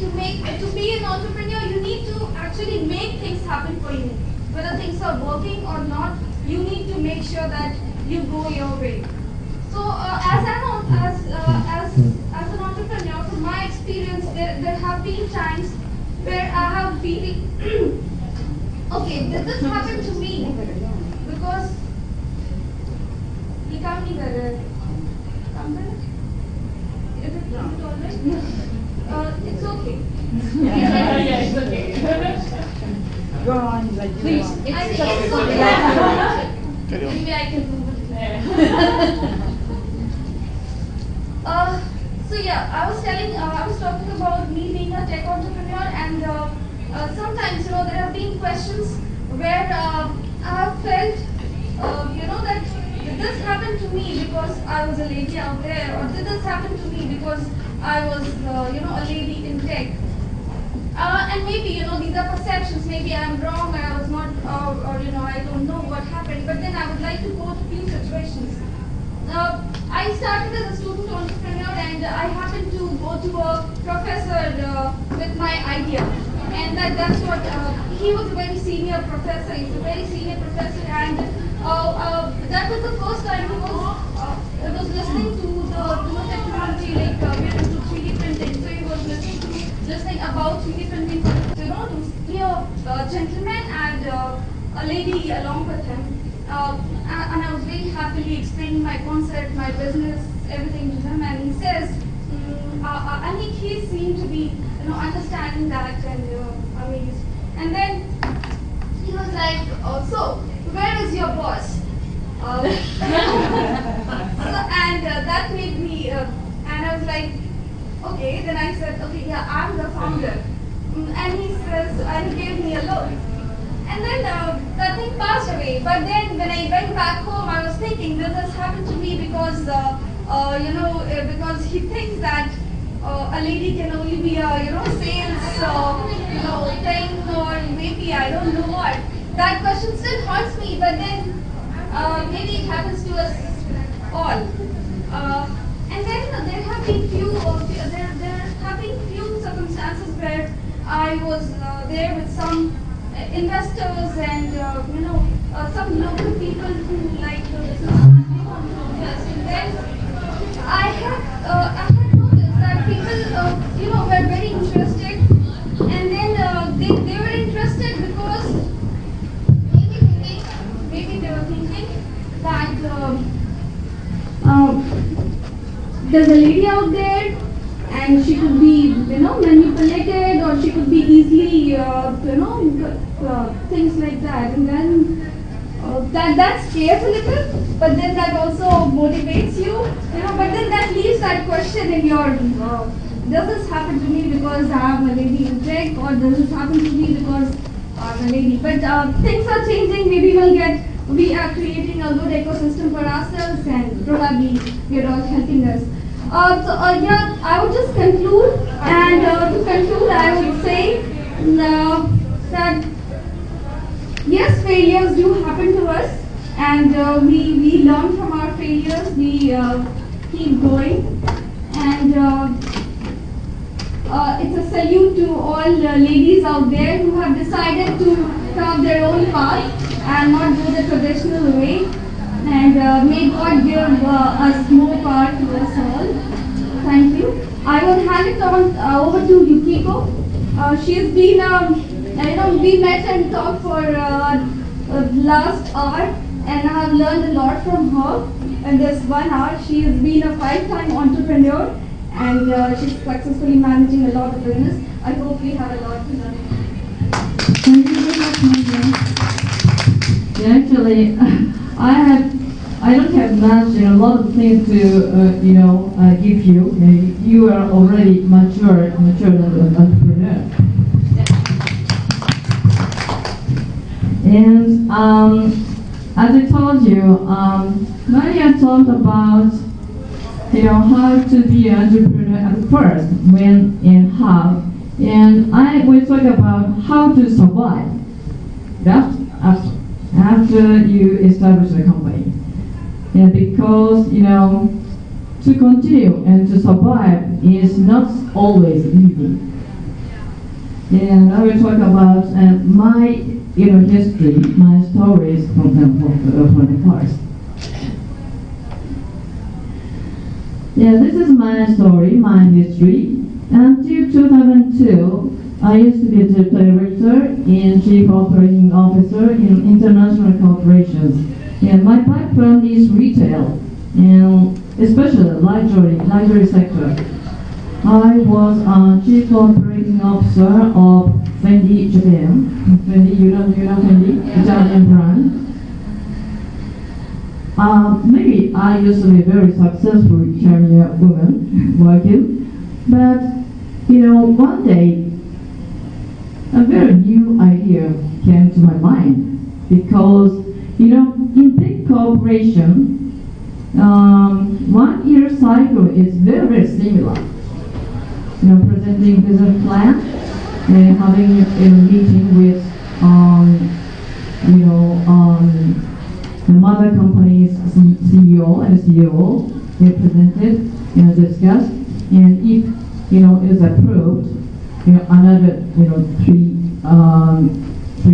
To be an entrepreneur, you need to actually make things happen for you. Whether things are working or not, you need to make sure that you go your way. So as an entrepreneur, from my experience, there have been times where I have been okay, this happened to me because he can't be there. Is it all right? It's okay. Yeah, it's okay. Go on, please. Maybe I can move it. So yeah, I was talking about me being a tech entrepreneur, and sometimes there have been questions where I have felt that did this happen to me because I was a lady out there, or did this happen to me because I was a lady in tech. And maybe, these are perceptions, maybe I'm wrong, I was not, or I don't know what happened, but then I would like to quote a few situations. I started as a student entrepreneur, and I happened to go to a professor with my idea. And that's what, he was a very senior professor, he's a very senior professor, and that was the first time he was listening to the technology, like we're into 3D printing, so he was listening about 3D printing, to see a gentleman and a lady along with him. And I was very happily explaining my concept, my business, everything to him, and he says, I mean, he seemed to be, understanding that and amazed. And then he was like, so, where is your boss? And that made me, and I was like, okay, then I said, okay, yeah, I'm the founder. And he says, and he gave me a loan. And then that thing passed away. But then when I went back home, I was thinking, this has happened to me because, because he thinks that a lady can only be a, sales, thing, or maybe I don't know what. That question still haunts me, but then maybe it happens to us all. And then there have been few circumstances where I was there with some investors and some local people who like the business and then I had noticed that people were very interested, and then they were interested because maybe they were thinking that there's a lady out there and she could be manipulated, or she could be easily things like that. And then that scares a little, but then that also motivates you, but then that leaves that question in your, does this happen to me because I'm a lady in tech, or does this happen to me because I'm a lady? But things are changing, maybe we are creating a good ecosystem for ourselves, and probably you're all helping us. Yeah, I would just conclude, and to conclude I would say that yes, failures do happen to us, and we learn from our failures, we keep going, and it's a salute to all ladies out there who have decided to carve their own path and not go the traditional way, and may God give us more power to us all. Thank you. I will hand it on over to Yukiko. She's been, we met and talked for last hour, and I have learned a lot from her in this 1 hour. She has been a 5-time entrepreneur, and she's successfully managing a lot of business. I hope we have a lot to learn. Thank you very much, Maria. Yeah, actually, I don't have much, a lot of things to, give you. You are already mature as an entrepreneur. And as I told you, Maria talked about, how to be an entrepreneur at first, when and how. And I will talk about how to survive after you establish a company. And because, to continue and to survive is not always easy. And I will talk about my history, my stories from the past. Yeah, this is my story, my history. Until 2002, I used to be the director and chief operating officer in international corporations. And my background is retail, and especially luxury sector. I was chief operating officer of Fendi Japan. Fendi, you know Fendi, Italian brand. Maybe I used to be a very successful career woman working, but one day a very new idea came to my mind, because in big corporation, 1 year cycle is very, very similar. Presenting business plan and having a meeting with the mother company's CEO and COO. They presented, discussed, and if it is approved, another 3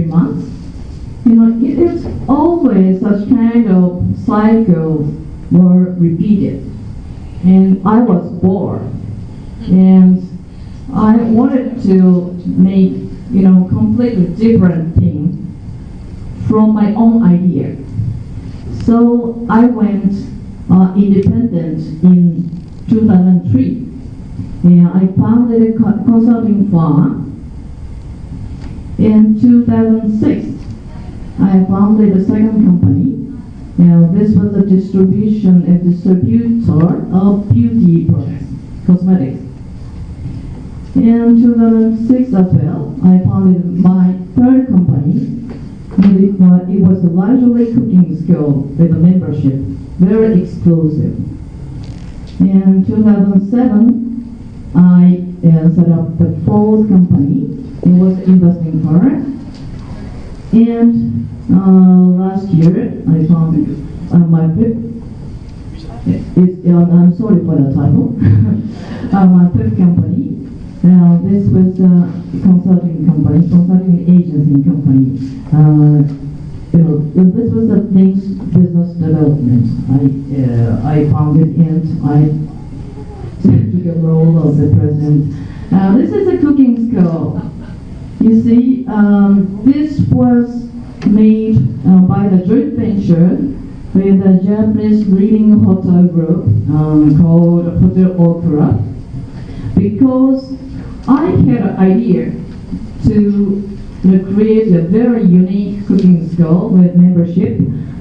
months. It is always such kind of cycles were repeated, and I was bored, and I wanted to make completely different thing from my own idea. So I went independent in 2003, and I founded a consulting firm. In 2006, I founded a second company. This was a distributor of beauty products, cosmetics. In 2006 as well, I founded my third company. It was a luxury cooking school with a membership, very exclusive. In 2007, I set up the fourth company. It was investing firm. And last year, I founded my fifth. I'm sorry for the title. My fifth company. This was a consulting agency company. This was a things business development. I founded, and I took a role of the president. This is a cooking school. You see, this was made by the joint venture with a Japanese leading hotel group called Hotel Okura, because I had an idea to create a very unique cooking school with membership,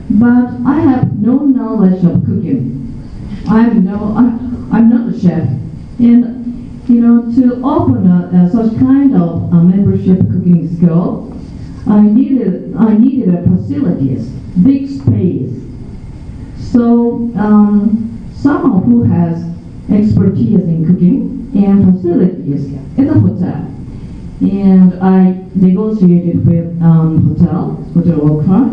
but I have no knowledge of cooking. I'm not a chef, and to open such kind of membership cooking school, I needed a facilities, big space. So someone who has expertise in cooking and facilities in the hotel. And I negotiated with hotel worker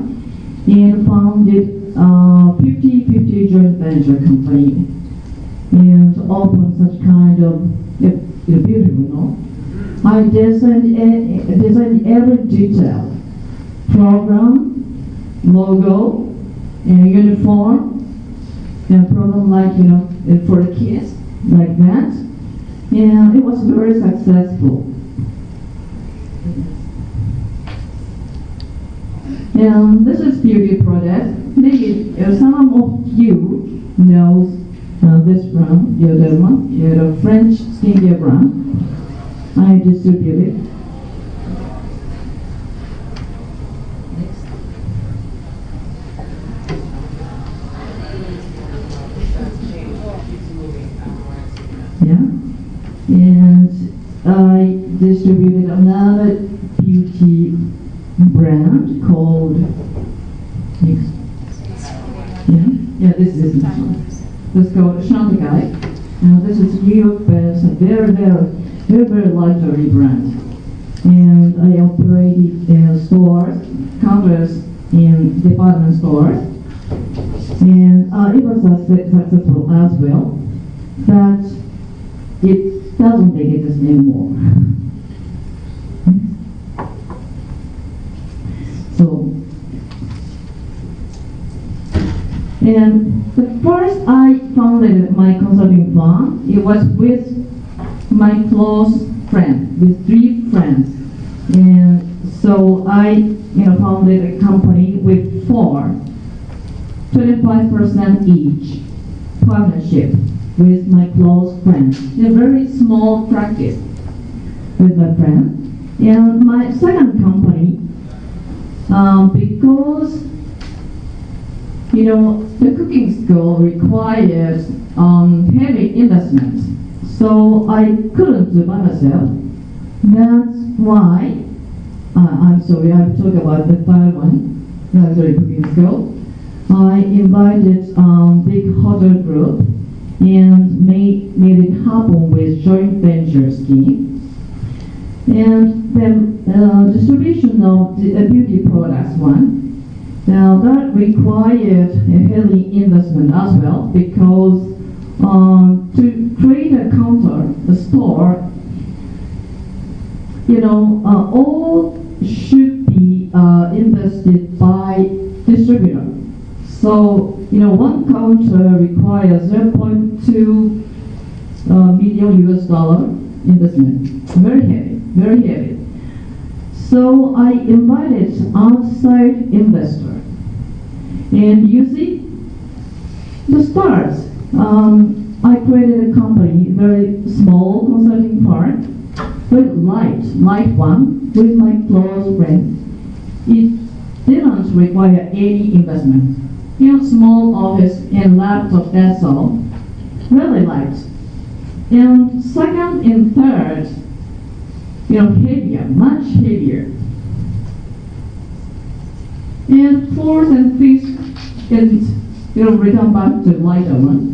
and founded 50-50 joint venture company and opened such kind of beautiful, no? I designed every detail, program, logo, and uniform, and program like for the kids like that, and it was very successful. And this is beauty product. Maybe some of you knows this brand, the French skincare brand. I distribute it. Yeah, and I distributed another beauty brand called this is this one. This is called Chantecaille. Now this is New York based, a very luxury brand. And I operated stores, counters in department stores. And it was successful as well. But it doesn't exist anymore. So, and the first I founded my consulting firm, it was with my close friend, with 3 friends. And so I founded a company with 4, 25% each partnership with my close friends. A very small practice with my friend. And my second company, because the cooking school requires heavy investment, so I couldn't do by myself. That's why I'm sorry, I talk about the third one, luxury cooking school. I invited big hotel group and made it happen with joint venture scheme. And then distribution of the beauty products one. Now that required a heavy investment as well, because to create a counter, a store, all should be invested by distributor. So one counter requires 0.2 million US dollar investment. Very heavy. So I invited outside investor. And you see, the start, I created a company, very small consulting firm, very light one, with my close friend. It didn't require any investment. Small office and laptop, that's all. Really light. And second and third, heavier, much heavier. And fourth and fifth, and return back to lighter one.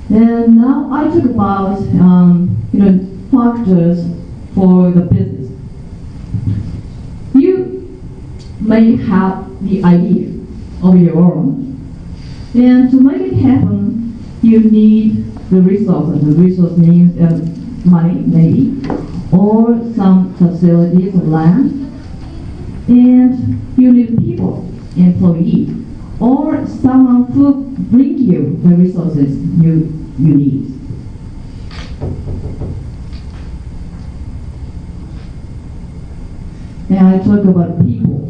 And now I talk about factors for the business. You may have the idea of your own, and to make it happen, you need the resources. The resource means money, maybe, or some facilities, land, and you need people, employee, or someone who bring you the resources you need. And I talk about people.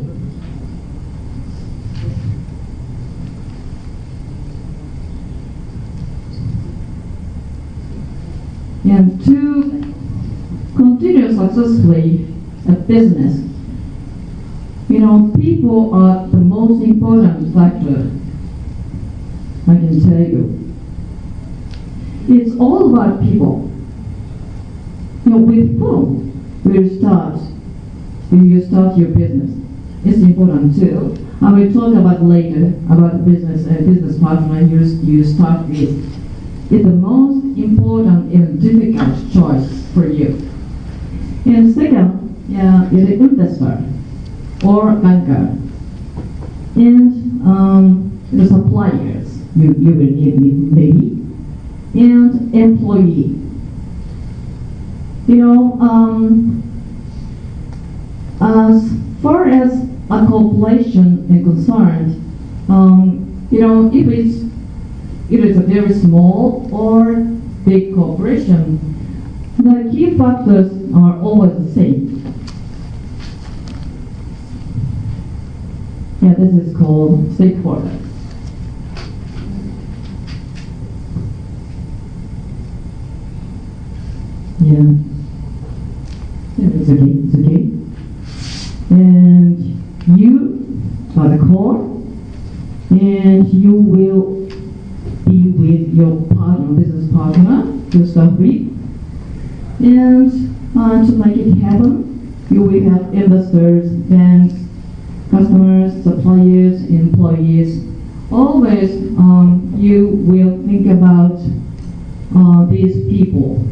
And to continue successfully a business, people are the most important factor, I can tell you. It's all about people. With whom will you start your business? It's important too. I will talk about later about business partner you start with. It's the most important and difficult choice for you. And second, is the investor or banker. And the suppliers you will need maybe. And employee. As far as a corporation is concerned, if it's a very small or big corporation, the key factors are always the same. This is called stakeholder. It's okay. And you are the core, and you will be with your business partner to start with. And to make it happen, you will have investors, banks, customers, suppliers, employees. Always you will think about these people.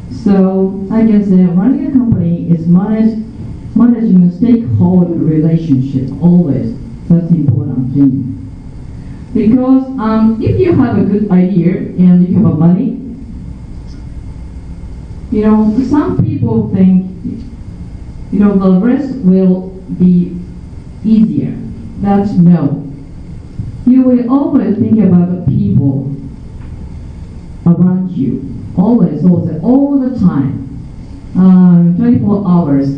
So I can say running a company is managing a stakeholder relationship always. That's the important thing. Because if you have a good idea and you have money, some people think, the rest will be easier. That's no. You will always think about the people around you. Always, all the time. 24 hours,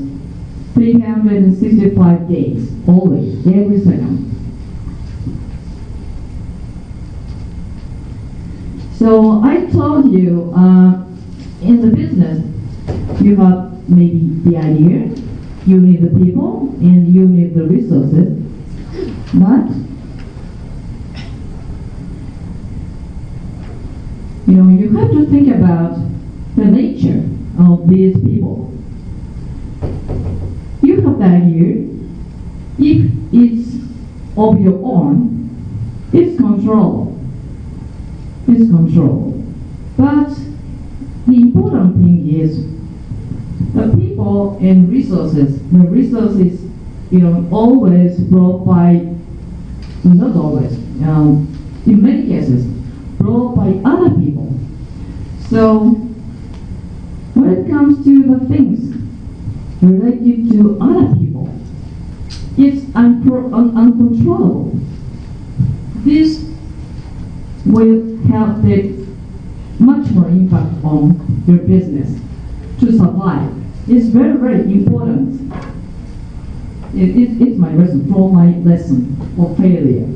365 days, always, every second. So I told you, in the business, you have maybe the idea, you need the people, and you need the resources. But you have to think about the nature of these people. You have the idea. If it's of your own, it's control. It's control. But the important thing is the people and resources. The resources, always brought by, not always, in many cases, brought by other people. So when it comes to the things related to other people, it's uncontrollable. This will have much more impact on your business to survive. It's very, very important. It's my lesson, from my lesson of failure.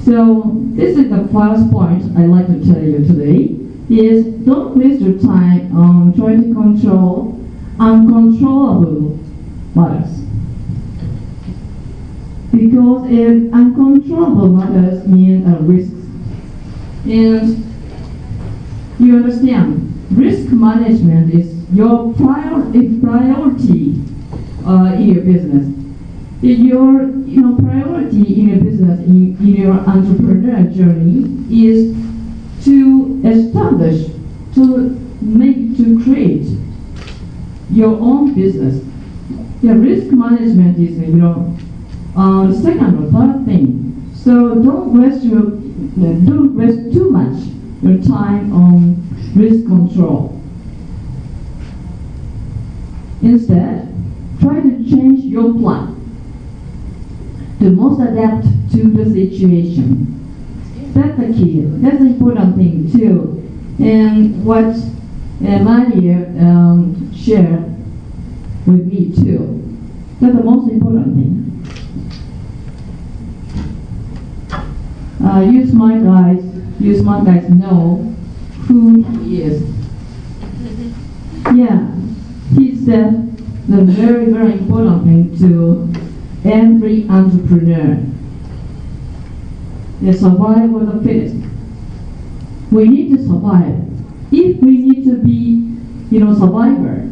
So this is the first point I'd like to tell you today, is don't waste your time on trying to control uncontrollable matters. Because if uncontrollable matters mean risks, and you understand, risk management is your priority in your business. Your priority in your business, in your entrepreneurial journey, is to establish, to create your own business. Risk management is the second or third thing. So don't waste too much your time on risk control. Instead, try to change your plan to most adapt to the situation. That's the key. That's the important thing too. And what Lila shared with me too. That's the most important thing. You smart guys know who he is. Yeah, he said the very, very important thing to every entrepreneur. The survival of the fittest. We need to survive. If we need to be, survivor,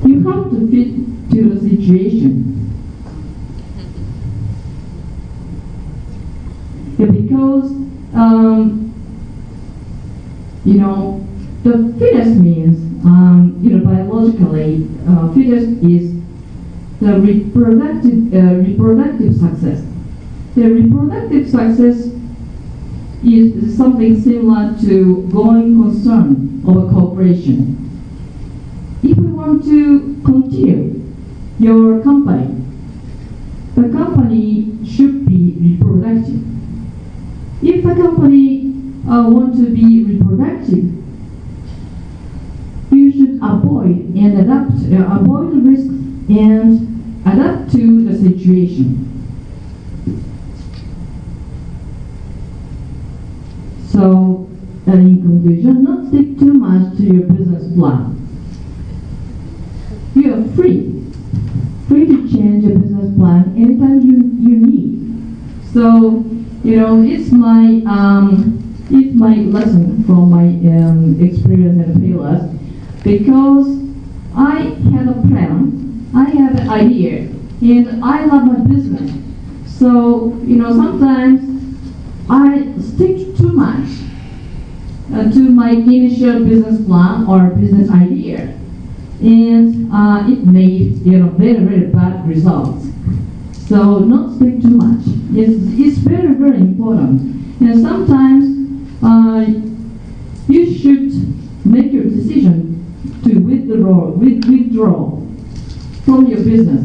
you have to fit to the situation. Yeah, because, the fittest means, biologically, fittest is the reproductive success. The reproductive success is something similar to going concern of a corporation. If we want to continue your company, the company should be reproductive. If the company wants to be reproductive, you should avoid the risks and adapt to the situation. So, in conclusion, not stick too much to your business plan. You are free to change your business plan anytime you need. So, it's my lesson from my experience in failures, because I had a plan, I had an idea, and I love my business. So, sometimes I stick too much to my initial business plan or business idea, and it made very, very bad results. So not stick too much. It's very, very important. And sometimes you should make your decision to withdraw from your business.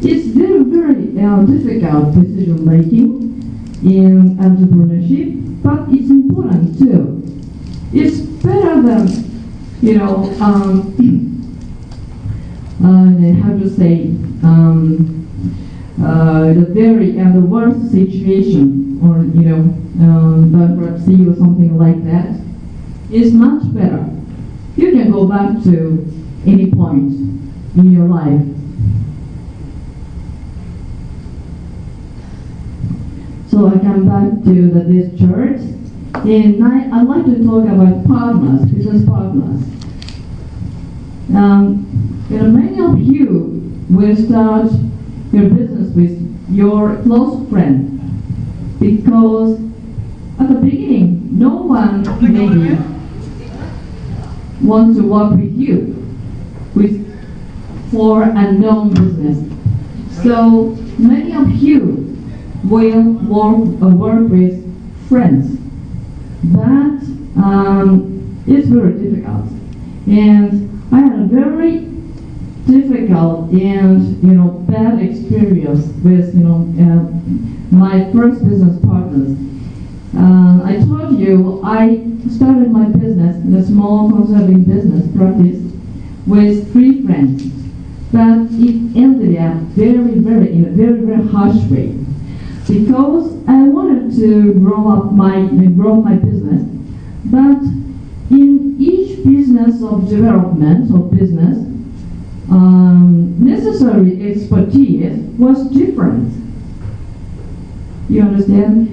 It's very, very difficult decision making in entrepreneurship, but it's important too. It's better than, how to say, the worst situation, or bankruptcy or something like that, is much better. You can go back to any point in your life. So I come back to this church, and I'd like to talk about partners, business partners. Many of you will start your business with your close friend, because at the beginning, no one maybe wants to work with you for unknown business. So many of you will work with friends, but it's very difficult. And I had a very difficult and bad experience with my first business partners. I told you I started my business in a small consulting business practice with 3 friends, but it ended up in a very, very harsh way, because I wanted to grow my business, but in each business of development of business, necessary expertise was different. You understand?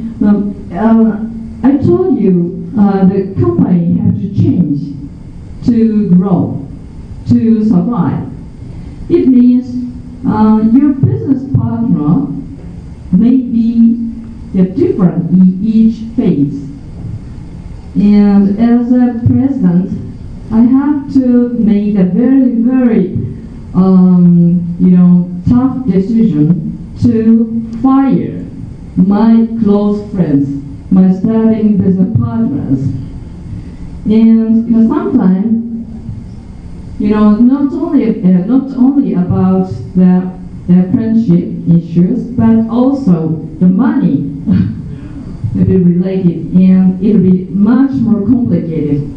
I told you the company had to change to grow, to survive. It means your business partner may be different in each phase. And as a president, I have to make a very, very tough decision to fire my close friends, my starting business partners. And sometimes, not only about the friendship issues, but also the money will be related, and it'll be much more complicated.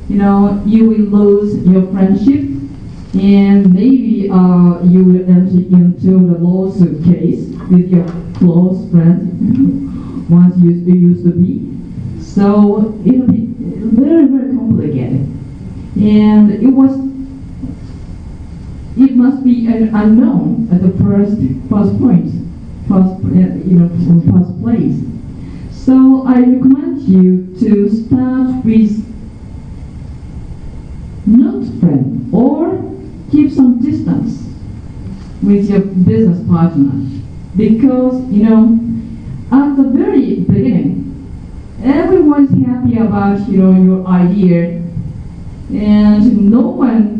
You will lose your friendship, and maybe you will enter into the lawsuit case with your close friends, once you used to be. So it will be very, very complicated, and it must be an unknown at the first place. So I recommend you to start with not friend or keep some distance with your business partner, because at the very beginning everyone's happy about your idea, and no one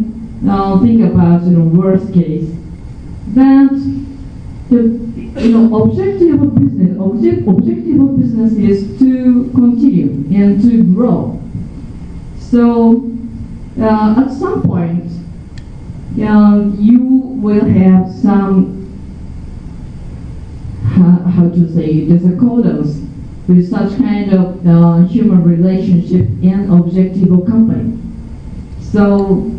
think about worst case. That the objective of business is to continue and to grow. So at some point you will have some discordance with such kind of human relationship and objective of company. So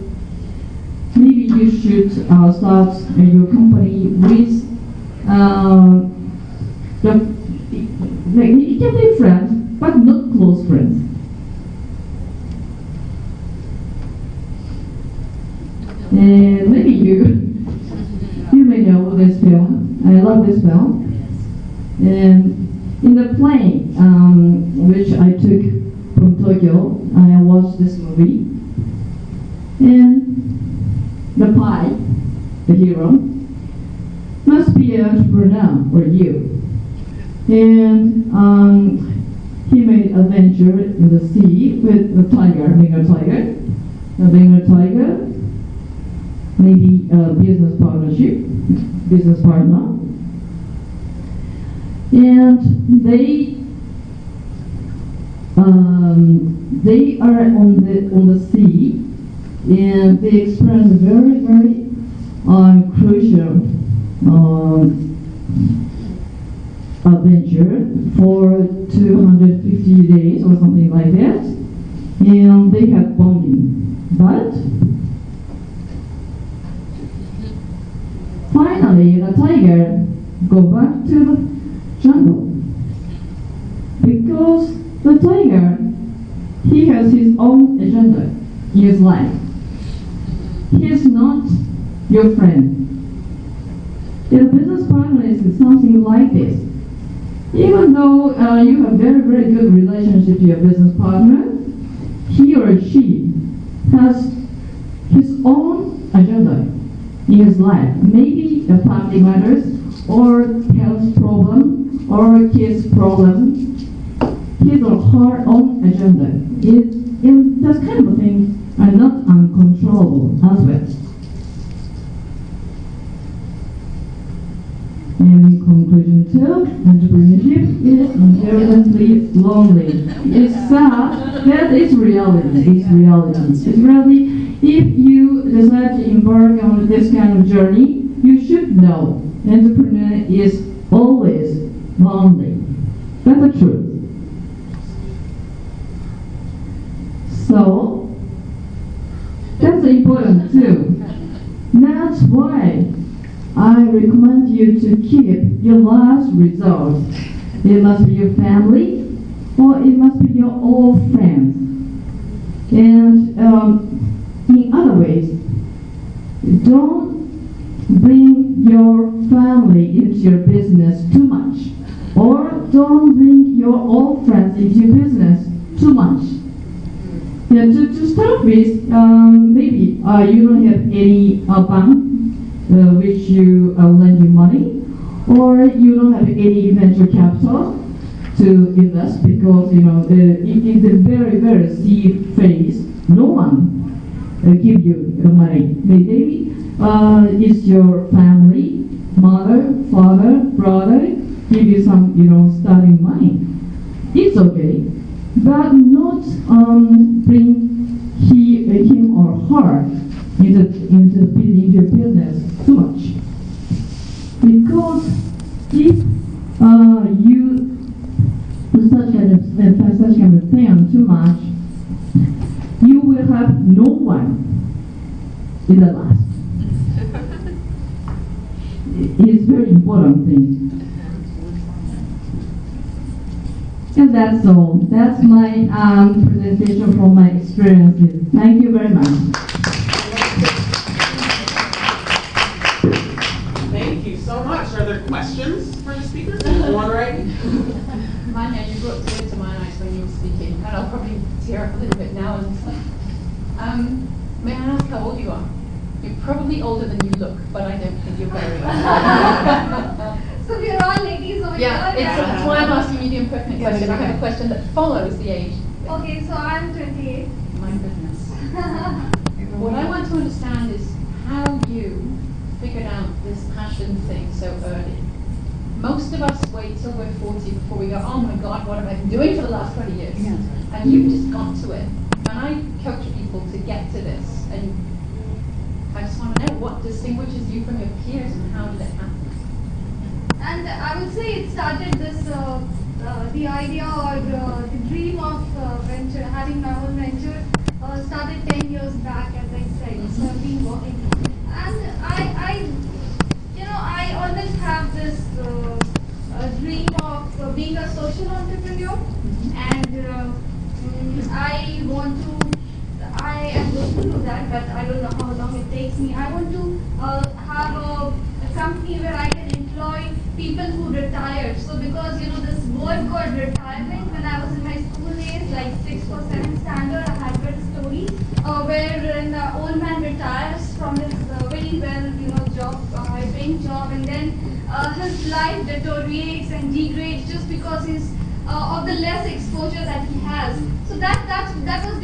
maybe you should start your company with it can be friends, but not close friends. And maybe you may know this film. I love this film. And in the plane, which I took from Tokyo, I watched this movie. And the pi, the hero, must be an entrepreneur or you. And he made adventure in the sea with a tiger, Bengal tiger. A Bengal tiger, maybe a business partner. And they are on the sea, and they experience a very, very crucial adventure for 250 days or something like that, and they have bonding. But finally, the tiger go back to the jungle, because the tiger, he has his own agenda in his life. He is not your friend. Your business partner is something like this. Even though you have very, very good relationship to your business partner, he or she has his own agenda in his life. Maybe a family matters, or health problem, or kids problem. His or her own agenda. And that kind of thing are not uncontrollable aspects. And in conclusion too, entrepreneurship is inherently lonely. It's sad, that is reality. It's reality. If you decide to embark on this kind of journey, you should know entrepreneur is always lonely. That's the truth. So that's important too. That's why I recommend you to keep your last resort. It must be your family, or it must be your old friends. And in other ways, don't bring your family into your business too much, or don't bring your old friends into your business too much. Yeah, to start with, maybe you don't have any bank which you lend you money, or you don't have any venture capital to invest, because it is a very, very seed phase. No one give you money. Maybe it's your family, mother, father, brother, give you some starting money. It's okay, but not bring him or her into your business too much. Because if you do such kind of thing too much, you will have no one in the last. something. And that's all. That's my presentation from my experiences. Thank you very much. Thank you so much. Are there questions for the speakers? One right? Manya, you brought tears to my eyes when you were speaking, and I'll probably tear up a little bit now. May I ask how old you are? You're probably older than you look, but I don't think you're very old. So we're all ladies over Yeah, here. that's why I'm asking you the impertinent question. I have a question that follows the age. Okay, so I'm 28. My goodness. What I want to understand is how you figured out this passion thing so early. Most of us wait till we're 40 before we go, oh my God, what have I been doing for the last 20 years? Yeah. And you've just got to it. And I coach people to get to this. And I just want to know what distinguishes you from your peers and how did it happen? And I would say it started this, the idea or the dream of venture, having my own venture, started 10 years back, as I said. So I've been working. And I always have this dream of being a social entrepreneur. And I am going to do that, but I don't know how long it takes me. I want to have a company where I can employ people who retired. So because this word called retirement, when I was in my school days, like 6th or 7th standard, I had read a story where an old man retires from his very well job, high-paying job, and then his life deteriorates and degrades just because he's of the less exposure that he has. So that was